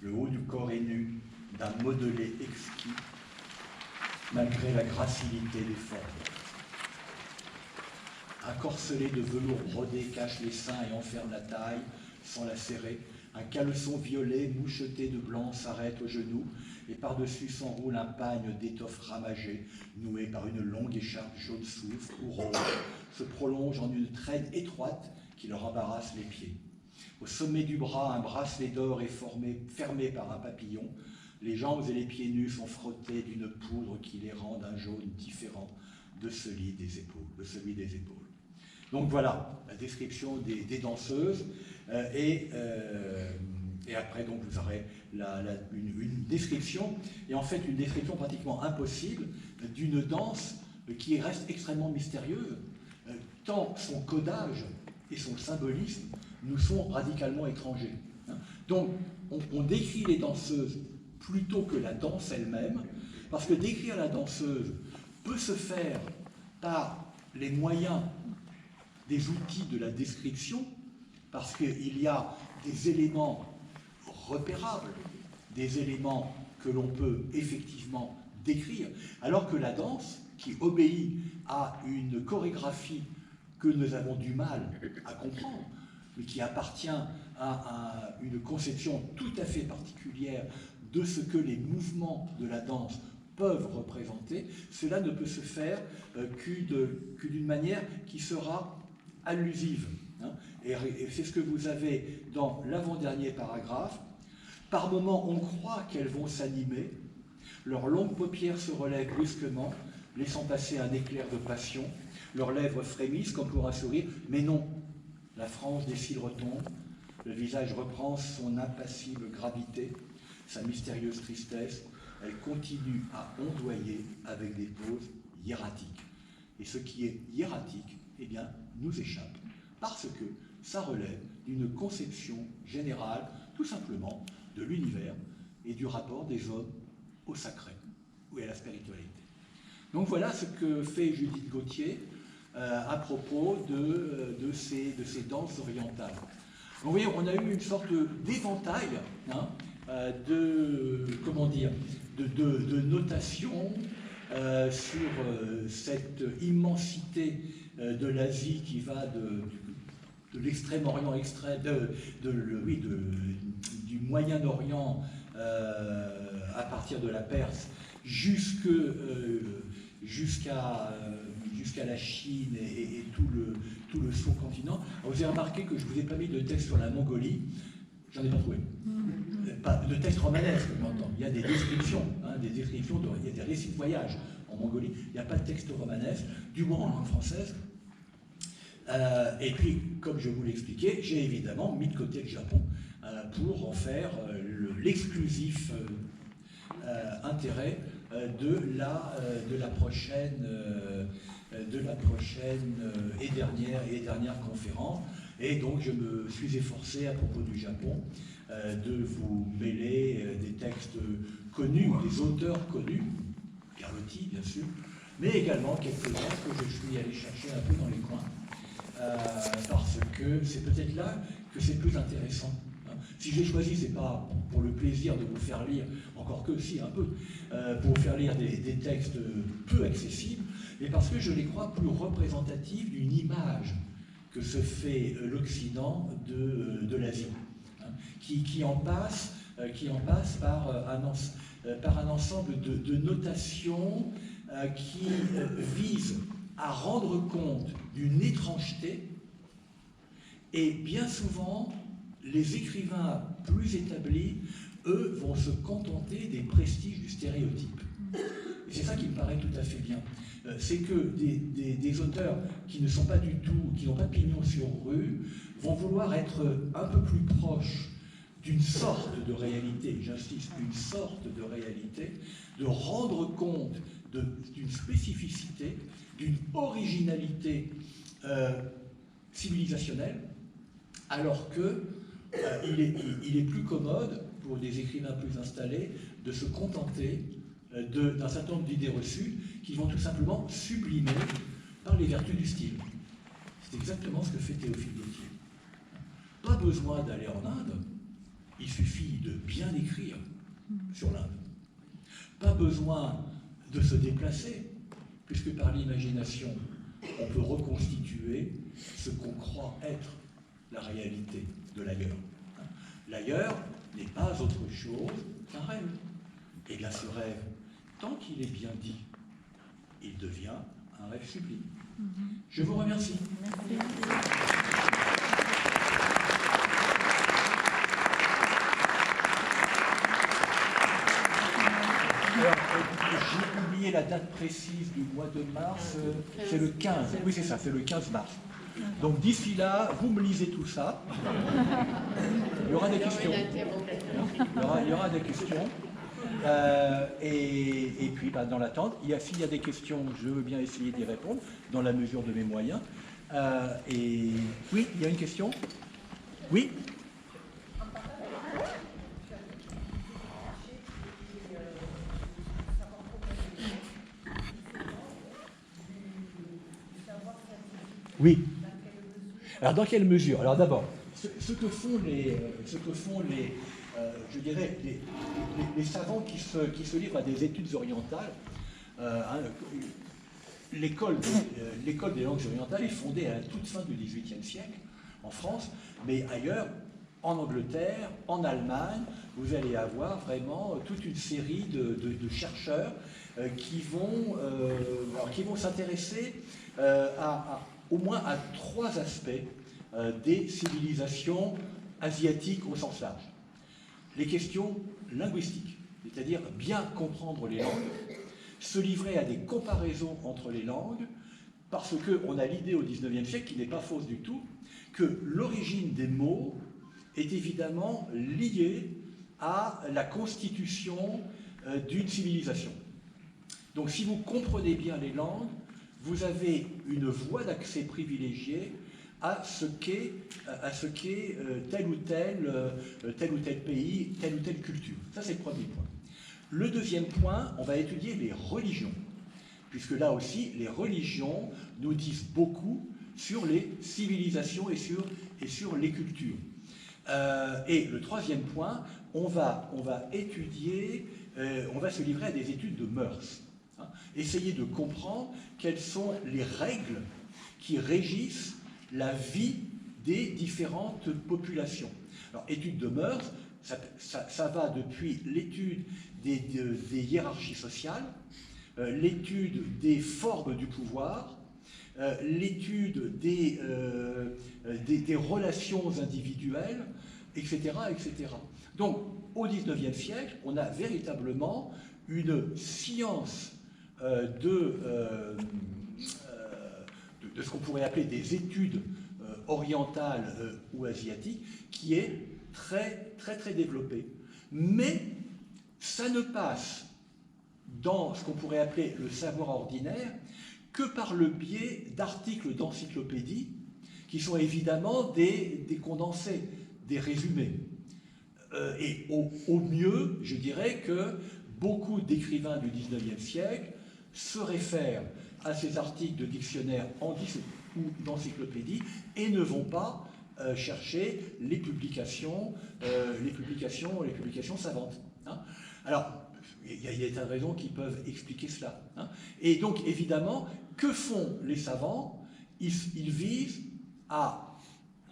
Speaker 1: Le haut du corps est nu, d'un modelé exquis, malgré la gracilité des formes. Un corselet de velours brodé cache les seins et enferme la taille, sans la serrer. Un caleçon violet moucheté de blanc s'arrête au genou, et par-dessus s'enroule un pagne d'étoffe ramagée, noué par une longue écharpe jaune soufre ou rose, se prolonge en une traîne étroite qui leur embarrasse les pieds. Au sommet du bras, un bracelet d'or est fermé par un papillon. Les jambes et les pieds nus sont frottés d'une poudre qui les rend d'un jaune différent de celui des épaules. Donc voilà la description des danseuses et après donc vous aurez une description, et en fait une description pratiquement impossible d'une danse qui reste extrêmement mystérieuse, tant son codage et son symbolisme nous sont radicalement étrangers. Donc on décrit les danseuses plutôt que la danse elle-même, parce que décrire la danseuse peut se faire par les moyens des outils de la description, parce qu'il y a des éléments repérables, des éléments que l'on peut effectivement décrire, alors que la danse, qui obéit à une chorégraphie que nous avons du mal à comprendre, mais qui appartient à une conception tout à fait particulière de ce que les mouvements de la danse peuvent représenter, cela ne peut se faire que d'une manière qui sera allusive. Hein. Et c'est ce que vous avez dans l'avant-dernier paragraphe. Par moments, on croit qu'elles vont s'animer, leurs longues paupières se relèvent brusquement, laissant passer un éclair de passion, leurs lèvres frémissent comme pour un sourire, mais non, la frange des cils retombe, le visage reprend son impassible gravité, sa mystérieuse tristesse, elle continue à ondoyer avec des pauses hiératiques. Et ce qui est hiératique, eh bien, nous échappe, parce que ça relève d'une conception générale, tout simplement, de l'univers et du rapport des hommes au sacré ou à la spiritualité. Donc voilà ce que fait Judith Gauthier à propos de ces danses orientales. Donc, vous voyez, on a eu une sorte d'éventail de notation sur cette immensité de l'Asie qui va de l'extrême-orient extrême, du Moyen-Orient à partir de la Perse jusqu'à la Chine et tout le sous-continent. Vous avez remarqué que je ne vous ai pas mis de texte sur la Mongolie, j'en ai pas trouvé. Pas de texte romanesque, j'entends. Il y a des descriptions, il y a des récits de voyage en Mongolie, il n'y a pas de texte romanesque, du moins en langue française. Et puis, comme je vous l'expliquais, j'ai évidemment mis de côté le Japon pour en faire l'exclusif intérêt de la prochaine et dernière conférence. Et donc, je me suis efforcé, à propos du Japon, de vous mêler des textes connus, des auteurs connus, Carlotti, bien sûr, mais également quelques-uns que je suis allé chercher un peu dans les coins, parce que c'est peut-être là que c'est plus intéressant. Si j'ai choisi, c'est pas pour le plaisir de vous faire lire, encore que si un peu, pour vous faire lire des textes peu accessibles, mais parce que je les crois plus représentatifs d'une image que se fait l'Occident de l'Asie, qui en passe par un ensemble de notations qui visent à rendre compte d'une étrangeté, et bien souvent, les écrivains plus établis, eux, vont se contenter des prestiges du stéréotype. Et c'est ça qui me paraît tout à fait bien. C'est que des auteurs qui ne sont pas du tout, qui n'ont pas pignon sur rue, vont vouloir être un peu plus proches d'une sorte de réalité, j'insiste, une sorte de réalité, de rendre compte d'une spécificité, d'une originalité civilisationnelle, alors que il est plus commode pour des écrivains plus installés de se contenter d'un certain nombre d'idées reçues qui vont tout simplement sublimer par les vertus du style. C'est exactement ce que fait Théophile Gautier. Pas besoin d'aller en Inde, il suffit de bien écrire sur l'Inde. Pas besoin de se déplacer, puisque par l'imagination, on peut reconstituer ce qu'on croit être la réalité de l'ailleurs. L'ailleurs n'est pas autre chose qu'un rêve. Et bien ce rêve, tant qu'il est bien dit, il devient un rêve sublime. Je vous remercie.
Speaker 2: Merci.
Speaker 1: Alors, j'ai oublié la date précise du mois de mars, c'est le 15. Oui, c'est ça, c'est le 15 mars. Donc d'ici là, vous me lisez tout ça. Il y aura des questions. Il y aura des questions. Et puis, dans l'attente, s'il y a des questions, je veux bien essayer d'y répondre, dans la mesure de mes moyens. Et oui, il y a une question? Oui? Oui. Alors, dans quelle mesure? Alors, d'abord, ce que font les je dirais, les savants qui se livrent à des études orientales, l'école des langues orientales est fondée à la toute fin du XVIIIe siècle, en France, mais ailleurs, en Angleterre, en Allemagne, vous allez avoir vraiment toute une série de chercheurs qui vont s'intéresser au moins à 3 aspects des civilisations asiatiques au sens large. Les questions linguistiques, c'est-à-dire bien comprendre les langues, se livrer à des comparaisons entre les langues, parce qu'on a l'idée au XIXe siècle, qui n'est pas fausse du tout, que l'origine des mots est évidemment liée à la constitution d'une civilisation. Donc si vous comprenez bien les langues, vous avez une voie d'accès privilégiée à ce qu'est tel ou tel pays, telle ou telle culture. Ça, c'est le premier point. Le deuxième point, on va étudier les religions, puisque là aussi, les religions nous disent beaucoup sur les civilisations et sur les cultures. Et le troisième point, on va étudier, on va se livrer à des études de mœurs. Hein, essayer de comprendre quelles sont les règles qui régissent la vie des différentes populations. Alors, études de mœurs, ça va depuis l'étude des hiérarchies sociales, l'étude des formes du pouvoir, l'étude des relations individuelles, etc., etc. Donc, au XIXe siècle, on a véritablement une science de ce qu'on pourrait appeler des études orientales ou asiatiques, qui est très, très, très développée. Mais ça ne passe dans ce qu'on pourrait appeler le savoir ordinaire que par le biais d'articles d'encyclopédie qui sont évidemment des condensés, des résumés. Et au mieux, je dirais que beaucoup d'écrivains du XIXe siècle se réfèrent à ces articles de dictionnaire ou d'encyclopédie et ne vont pas chercher les publications savantes. Hein. Alors, il y a des tas de raisons qui peuvent expliquer cela. Hein. Et donc, évidemment, que font les savants? Ils visent à,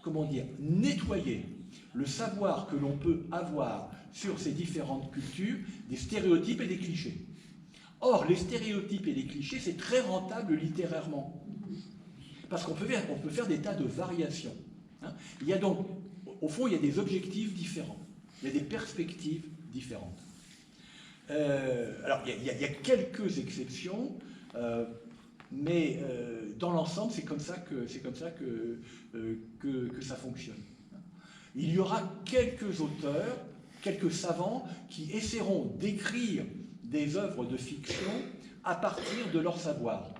Speaker 1: comment dire, nettoyer le savoir que l'on peut avoir sur ces différentes cultures des stéréotypes et des clichés. Or, les stéréotypes et les clichés, c'est très rentable littérairement. Parce qu'on peut faire des tas de variations. Hein. Il y a donc, au fond, il y a des objectifs différents. Il y a des perspectives différentes. Alors, il y a quelques exceptions, mais dans l'ensemble, c'est comme ça que ça fonctionne. Il y aura quelques auteurs, quelques savants qui essaieront d'écrire des œuvres de fiction à partir de leur savoir.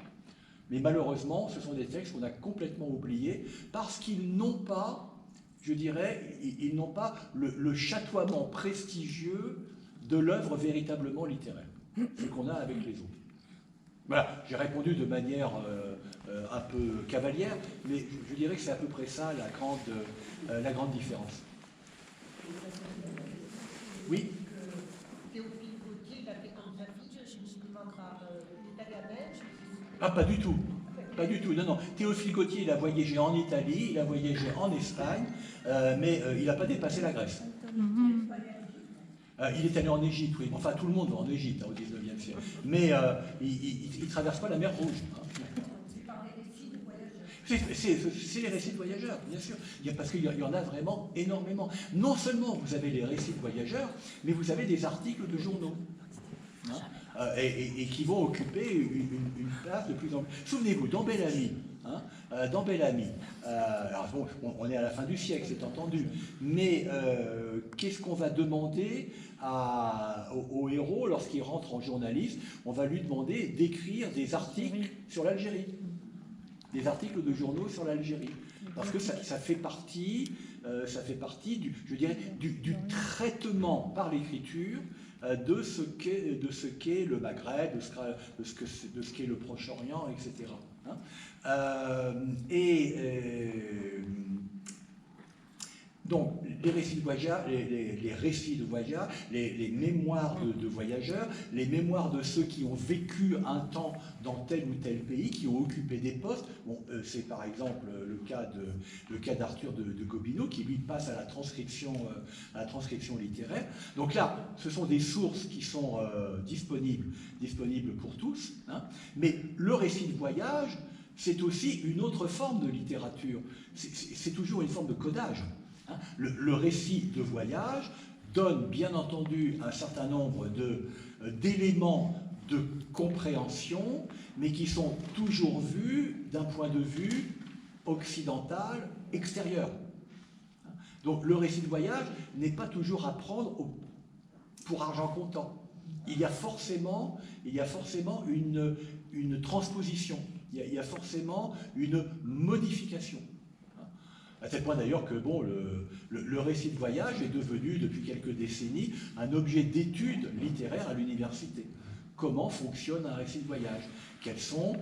Speaker 1: Mais malheureusement, ce sont des textes qu'on a complètement oubliés parce qu'ils n'ont pas, je dirais, ils n'ont pas le chatoiement prestigieux de l'œuvre véritablement littéraire, ce qu'on a avec les autres. Voilà, j'ai répondu de manière un peu cavalière, mais je dirais que c'est à peu près ça la grande différence. Oui.
Speaker 2: Théophile Gautier, il a fait comme sa fille, je me manquera belge.
Speaker 1: Ah, pas du tout. Pas du tout, non. Théophile Gautier, il a voyagé en Italie, il a voyagé en Espagne, mais il n'a pas dépassé la Grèce. Il est allé en Égypte, oui. Enfin, tout le monde va en Égypte au XIXe siècle. Mais il ne traverse pas la mer Rouge. C'est les récits de voyageurs, bien sûr. Parce qu'il y en a vraiment énormément. Non seulement vous avez les récits de voyageurs, mais vous avez des articles de journaux. Hein, et qui vont occuper une place de plus en plus. Souvenez-vous, dans Bellamy, alors bon, on est à la fin du siècle, c'est entendu, mais qu'est-ce qu'on va demander au héros lorsqu'il rentre en journaliste? On va lui demander d'écrire des articles sur l'Algérie, des articles de journaux sur l'Algérie, parce que ça fait partie du traitement par l'écriture de ce qu'est le Maghreb, de ce qu'est le Proche-Orient, etc. Hein, donc, les récits de voyage, les récits de voyage, les mémoires de voyageurs, les mémoires de ceux qui ont vécu un temps dans tel ou tel pays, qui ont occupé des postes. Bon, c'est par exemple le cas d'Arthur de Gobineau, qui lui passe à la transcription littéraire. Donc là, ce sont des sources qui sont disponibles pour tous, hein. Mais le récit de voyage, c'est aussi une autre forme de littérature. C'est toujours une forme de codage, hein. Le récit de voyage donne bien entendu un certain nombre d'éléments de compréhension, mais qui sont toujours vus d'un point de vue occidental, extérieur. Donc le récit de voyage n'est pas toujours à prendre pour argent comptant. Il y a forcément une transposition, il y a forcément une modification. À tel point d'ailleurs que bon, le récit de voyage est devenu, depuis quelques décennies, un objet d'étude littéraire à l'université. Comment fonctionne un récit de voyage? Quels sont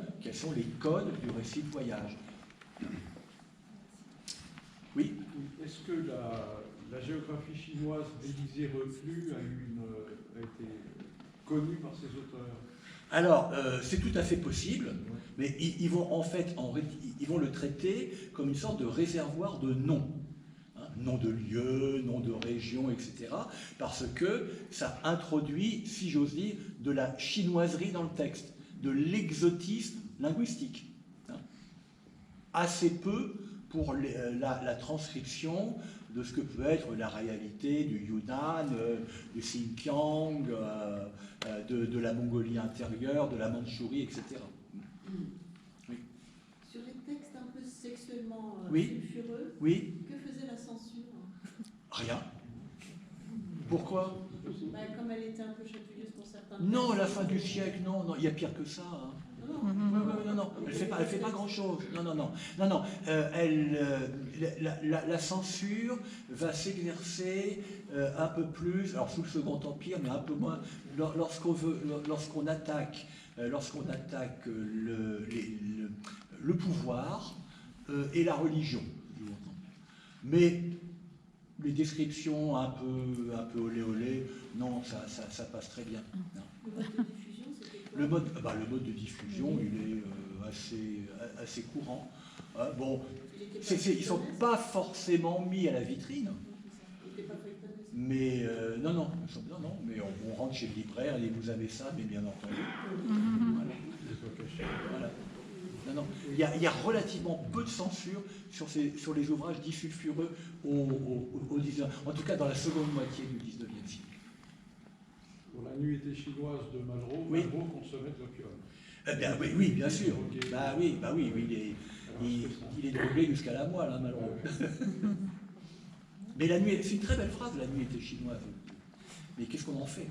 Speaker 1: les codes du récit de voyage? Oui?
Speaker 3: Est-ce que la géographie chinoise d'Élysée Reclus a été connue par ses auteurs?
Speaker 1: Alors, c'est tout à fait possible, mais ils vont en fait, ils vont le traiter comme une sorte de réservoir de noms. Hein, noms de lieux, noms de régions, etc. Parce que ça introduit, si j'ose dire, de la chinoiserie dans le texte, de l'exotisme linguistique. Hein. Assez peu pour la transcription de ce que peut être la réalité du Yunnan, du Xinjiang, de la Mongolie intérieure, de la Mandchourie, etc. Oui.
Speaker 4: Sur les textes un peu sexuellement sulfureux,
Speaker 1: oui.
Speaker 4: Que faisait la censure?
Speaker 1: Rien. Pourquoi?
Speaker 4: Comme elle était un peu chatouilleuse pour certains.
Speaker 1: Non, à la fin du siècle, non, il y a pire que ça. Hein. Non, elle fait pas grand-chose. Non. La censure va s'exercer un peu plus, alors sous le Second Empire, mais un peu moins, lorsqu'on attaque le pouvoir et la religion. Mais les descriptions un peu olé, non, ça passe très bien. Non. Le mode de diffusion, il est assez courant. Bon, ils ne sont pas forcément mis à la vitrine. Mais non, mais on rentre chez le libraire et vous avez ça, mais bien entendu. Voilà. Non. Il y a relativement peu de censure sur les ouvrages dits sulfureux au 19, en tout cas dans la seconde moitié du 19e siècle.
Speaker 3: Pour la nuitée chinoise de Malraux,
Speaker 1: oui.
Speaker 3: Malraux consommait de l'opium.
Speaker 1: Oui, bien sûr. Il est drogué jusqu'à la moelle, hein, Malraux. Mais la nuit, c'est une très belle phrase, la nuitée chinoise. Mais qu'est-ce qu'on en fait?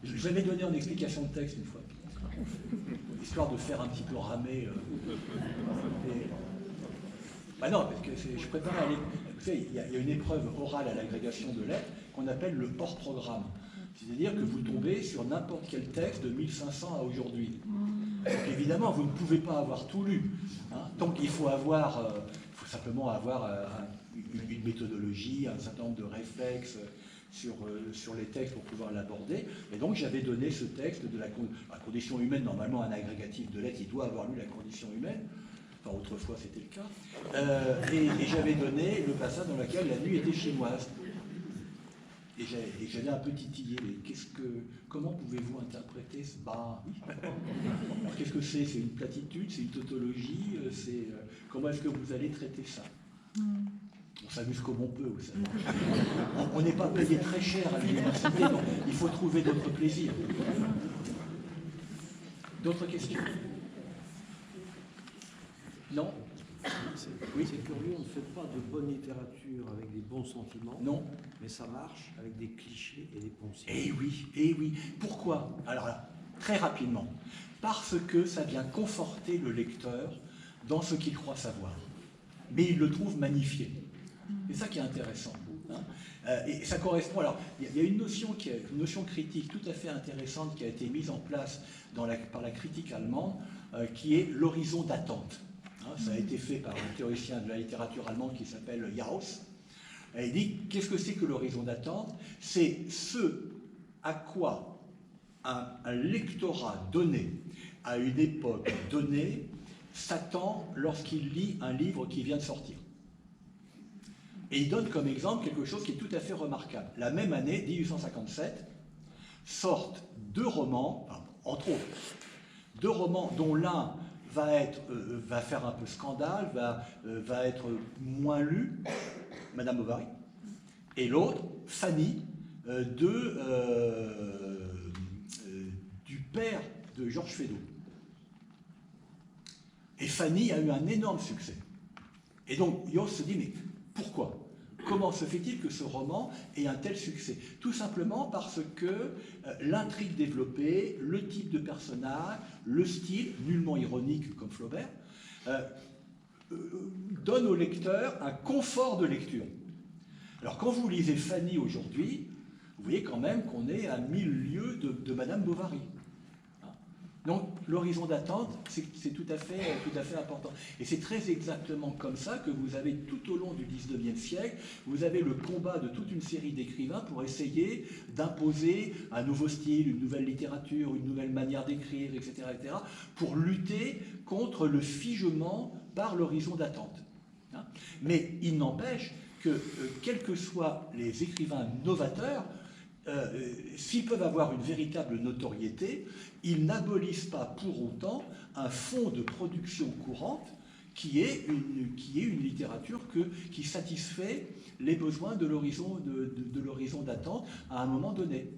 Speaker 1: Je l'avais donné en explication de texte une fois, histoire de faire un petit peu ramer. Non, parce que je prépare à vous savez, il y a une épreuve orale à l'agrégation de lettres qu'on appelle le hors-programme. C'est-à-dire que vous tombez sur n'importe quel texte de 1500 à aujourd'hui. Donc évidemment, vous ne pouvez pas avoir tout lu. Hein. Donc il faut simplement avoir une méthodologie, un certain nombre de réflexes sur les textes pour pouvoir l'aborder. Et donc j'avais donné ce texte de la condition humaine. Normalement, un agrégatif de lettres, il doit avoir lu la condition humaine. Enfin, autrefois, c'était le cas. Et j'avais donné le passage dans lequel la nuit était chinoise. Et j'allais un peu titiller. Comment pouvez-vous interpréter ce bar? Alors, qu'est-ce que c'est? C'est une platitude? C'est une tautologie? Comment est-ce que vous allez traiter ça? On s'amuse comme on peut, vous savez. On n'est pas payé très cher à l'université, donc il faut trouver d'autres plaisirs. D'autres questions? Non?
Speaker 5: Oui. C'est curieux, on ne fait pas de bonne littérature avec des bons sentiments.
Speaker 1: Non.
Speaker 5: Mais ça marche avec des clichés et des poncifs.
Speaker 1: Eh oui. Pourquoi? Alors là, très rapidement. Parce que ça vient conforter le lecteur dans ce qu'il croit savoir. Mais il le trouve magnifié. C'est ça qui est intéressant. Hein. Et ça correspond. Alors, il y a une notion critique tout à fait intéressante qui a été mise en place par la critique allemande, qui est l'horizon d'attente. Ça a été fait par un théoricien de la littérature allemande qui s'appelle Jauss. Elle dit, qu'est-ce que c'est que l'horizon d'attente? C'est ce à quoi un lectorat donné, à une époque donnée, s'attend lorsqu'il lit un livre qui vient de sortir. Et il donne comme exemple quelque chose qui est tout à fait remarquable. La même année, 1857, sortent deux romans, entre autres, deux romans dont l'un va faire un peu scandale, va être moins lu, Madame Bovary, et l'autre, Fanny, du père de Georges Feydeau. Et Fanny a eu un énorme succès. Et donc, Yost se dit, mais pourquoi? Comment se fait-il que ce roman ait un tel succès? Tout simplement parce que l'intrigue développée, le type de personnage, le style, nullement ironique comme Flaubert, donne au lecteur un confort de lecture. Alors quand vous lisez Fanny aujourd'hui, vous voyez quand même qu'on est à 1000 lieues de Madame Bovary. Donc l'horizon d'attente, c'est tout à fait important. Et c'est très exactement comme ça que vous avez tout au long du XIXe siècle, vous avez le combat de toute une série d'écrivains pour essayer d'imposer un nouveau style, une nouvelle littérature, une nouvelle manière d'écrire, etc., pour lutter contre le figement par l'horizon d'attente. Mais il n'empêche que, quels que soient les écrivains novateurs, s'ils peuvent avoir une véritable notoriété, ils n'abolissent pas pour autant un fond de production courante qui est une littérature qui satisfait les besoins de l'horizon d'attente à un moment donné.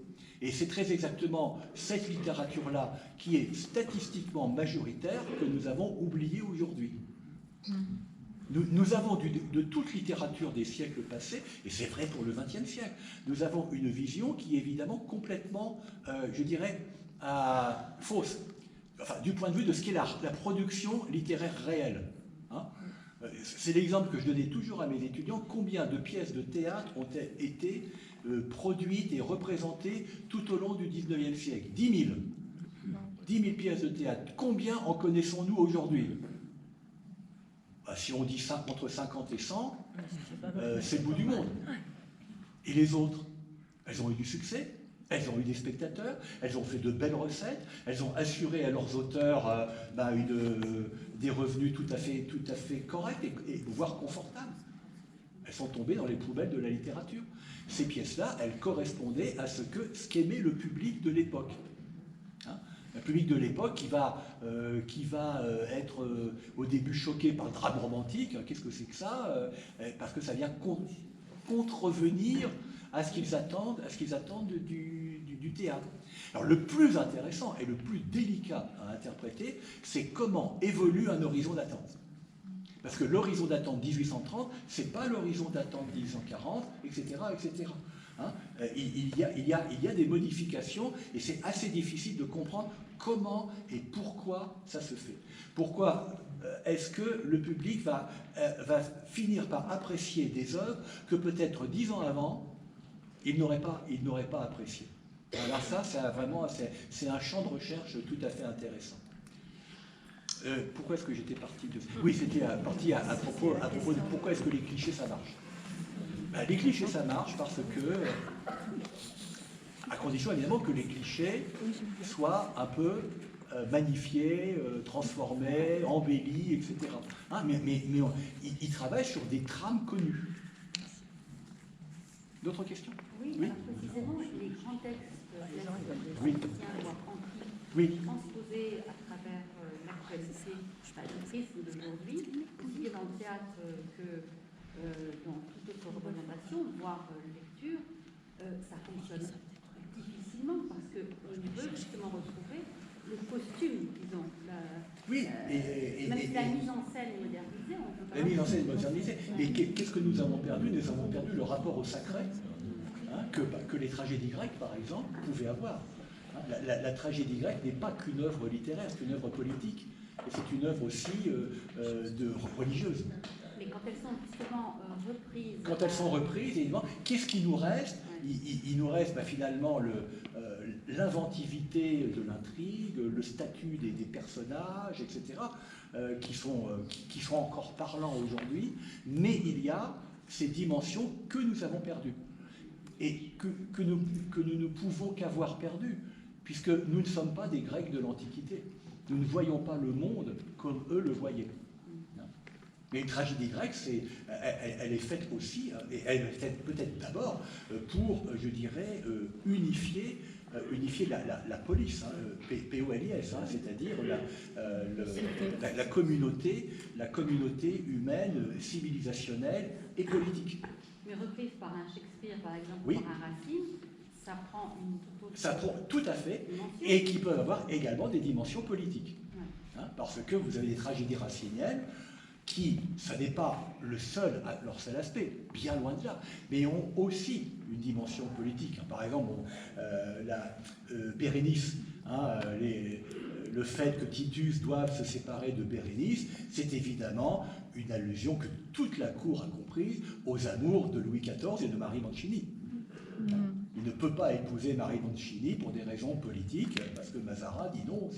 Speaker 1: Et c'est très exactement cette littérature-là qui est statistiquement majoritaire que nous avons oubliée aujourd'hui. Nous avons de toute littérature des siècles passés, et c'est vrai pour le XXe siècle, nous avons une vision qui est évidemment complètement, je dirais, fausse, enfin, du point de vue de ce qu'est la production littéraire réelle. Hein. C'est l'exemple que je donnais toujours à mes étudiants. Combien de pièces de théâtre ont été produites et représentées tout au long du XIXe siècle? 10 000. 10 000 pièces de théâtre. Combien en connaissons-nous aujourd'hui? Si on dit entre 50 et 100, c'est le bout du monde. Et les autres, elles ont eu du succès, elles ont eu des spectateurs, elles ont fait de belles recettes, elles ont assuré à leurs auteurs des revenus tout à fait corrects et voire confortables. Elles sont tombées dans les poubelles de la littérature. Ces pièces-là, elles correspondaient à ce qu'aimait le public de l'époque. Un public de l'époque qui va être au début choqué par le drame romantique. Qu'est-ce que c'est que ça? Parce que ça vient contrevenir à ce qu'ils attendent du théâtre. Alors le plus intéressant et le plus délicat à interpréter, c'est comment évolue un horizon d'attente. Parce que l'horizon d'attente 1830, c'est pas l'horizon d'attente 1840, etc., etc. Hein, il y a des modifications et c'est assez difficile de comprendre comment et pourquoi ça se fait. Pourquoi est-ce que le public va finir par apprécier des œuvres que peut-être 10 ans avant, il n'aurait pas appréciées. Alors ça, c'est un champ de recherche tout à fait intéressant. Pourquoi est-ce que j'étais parti de... Oui, c'était parti à propos de pourquoi est-ce que les clichés, ça marche. Les clichés, ça marche parce que, à condition évidemment que les clichés soient un peu magnifiés, transformés, embellis, etc. Hein, mais ils travaillent sur des trames connues. D'autres questions?
Speaker 6: Oui,
Speaker 1: oui.
Speaker 6: Précisément, les grands textes
Speaker 1: oui.
Speaker 6: oui. transposés à travers l'actualité d'aujourd'hui, aussi bien dans le théâtre que dans toute autre représentation, voire lecture, ça fonctionne difficilement parce qu'on veut justement retrouver le costume, disons. Même si la mise en scène est modernisée, on peut pas...
Speaker 1: La mise en scène est modernisée. Mais qu'est-ce que nous avons perdu? Nous avons perdu le rapport au sacré que les tragédies grecques, par exemple, pouvaient avoir. La tragédie grecque n'est pas qu'une œuvre littéraire, c'est une œuvre politique. Et c'est une œuvre aussi religieuse.
Speaker 6: Mais quand elles sont justement reprises...
Speaker 1: Quand elles sont reprises, évidemment, qu'est-ce qui nous reste? Il nous reste finalement l'inventivité de l'intrigue, le statut des personnages, etc., qui sont encore parlants aujourd'hui, mais il y a ces dimensions que nous avons perdues et que nous ne pouvons qu'avoir perdues, puisque nous ne sommes pas des Grecs de l'Antiquité. Nous ne voyons pas le monde comme eux le voyaient. Mais une tragédie grecque, elle est faite aussi, et elle est faite peut-être d'abord pour, je dirais, unifier la police, POLIS, c'est-à-dire la communauté humaine, civilisationnelle et politique.
Speaker 6: Mais reprise par un Shakespeare, par exemple,
Speaker 1: Oui.
Speaker 6: par un Racine, ça prend une toute autre
Speaker 1: Ça prend tout à fait,
Speaker 6: dimension.
Speaker 1: et qui peuvent avoir également des dimensions politiques.
Speaker 6: Ouais.
Speaker 1: Parce que vous avez des tragédies raciniennes qui, ça n'est pas leur seul aspect, bien loin de là, mais ont aussi une dimension politique. Par exemple, Bérénice, le fait que Titus doive se séparer de Bérénice, c'est évidemment une allusion que toute la cour a comprise aux amours de Louis XIV et de Marie Mancini. Il ne peut pas épouser Marie Mancini pour des raisons politiques, parce que Mazarin dit non,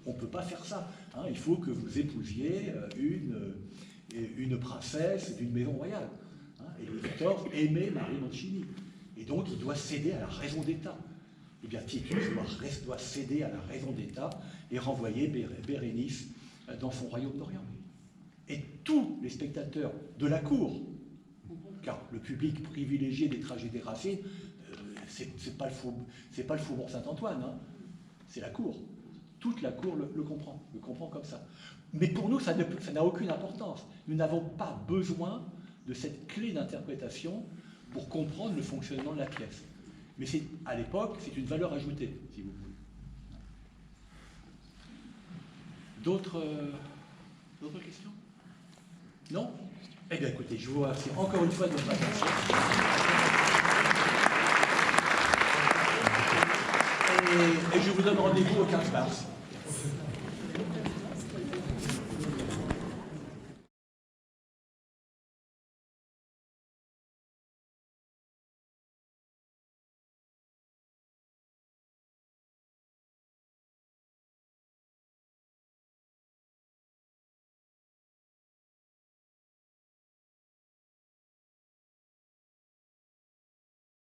Speaker 1: on ne peut pas faire ça. Il faut que vous épousiez une princesse d'une maison royale. Et Louis XIV aimait Marie Mancini. Et donc il doit céder à la raison d'État. Eh bien Titus doit céder à la raison d'État et renvoyer Bérénice dans son royaume d'Orient. Et tous les spectateurs de la cour, car le public privilégié des tragédies Racine, c'est pas le Faubourg Saint-Antoine, c'est la cour. Toute la cour le comprend comme ça. Mais pour nous, ça n'a aucune importance. Nous n'avons pas besoin de cette clé d'interprétation pour comprendre le fonctionnement de la pièce. Mais à l'époque, c'est une valeur ajoutée, si vous voulez. D'autres questions? Non? Eh bien, écoutez, je vous remercie encore une fois de votre attention. Et je vous donne rendez-vous au 15 mars.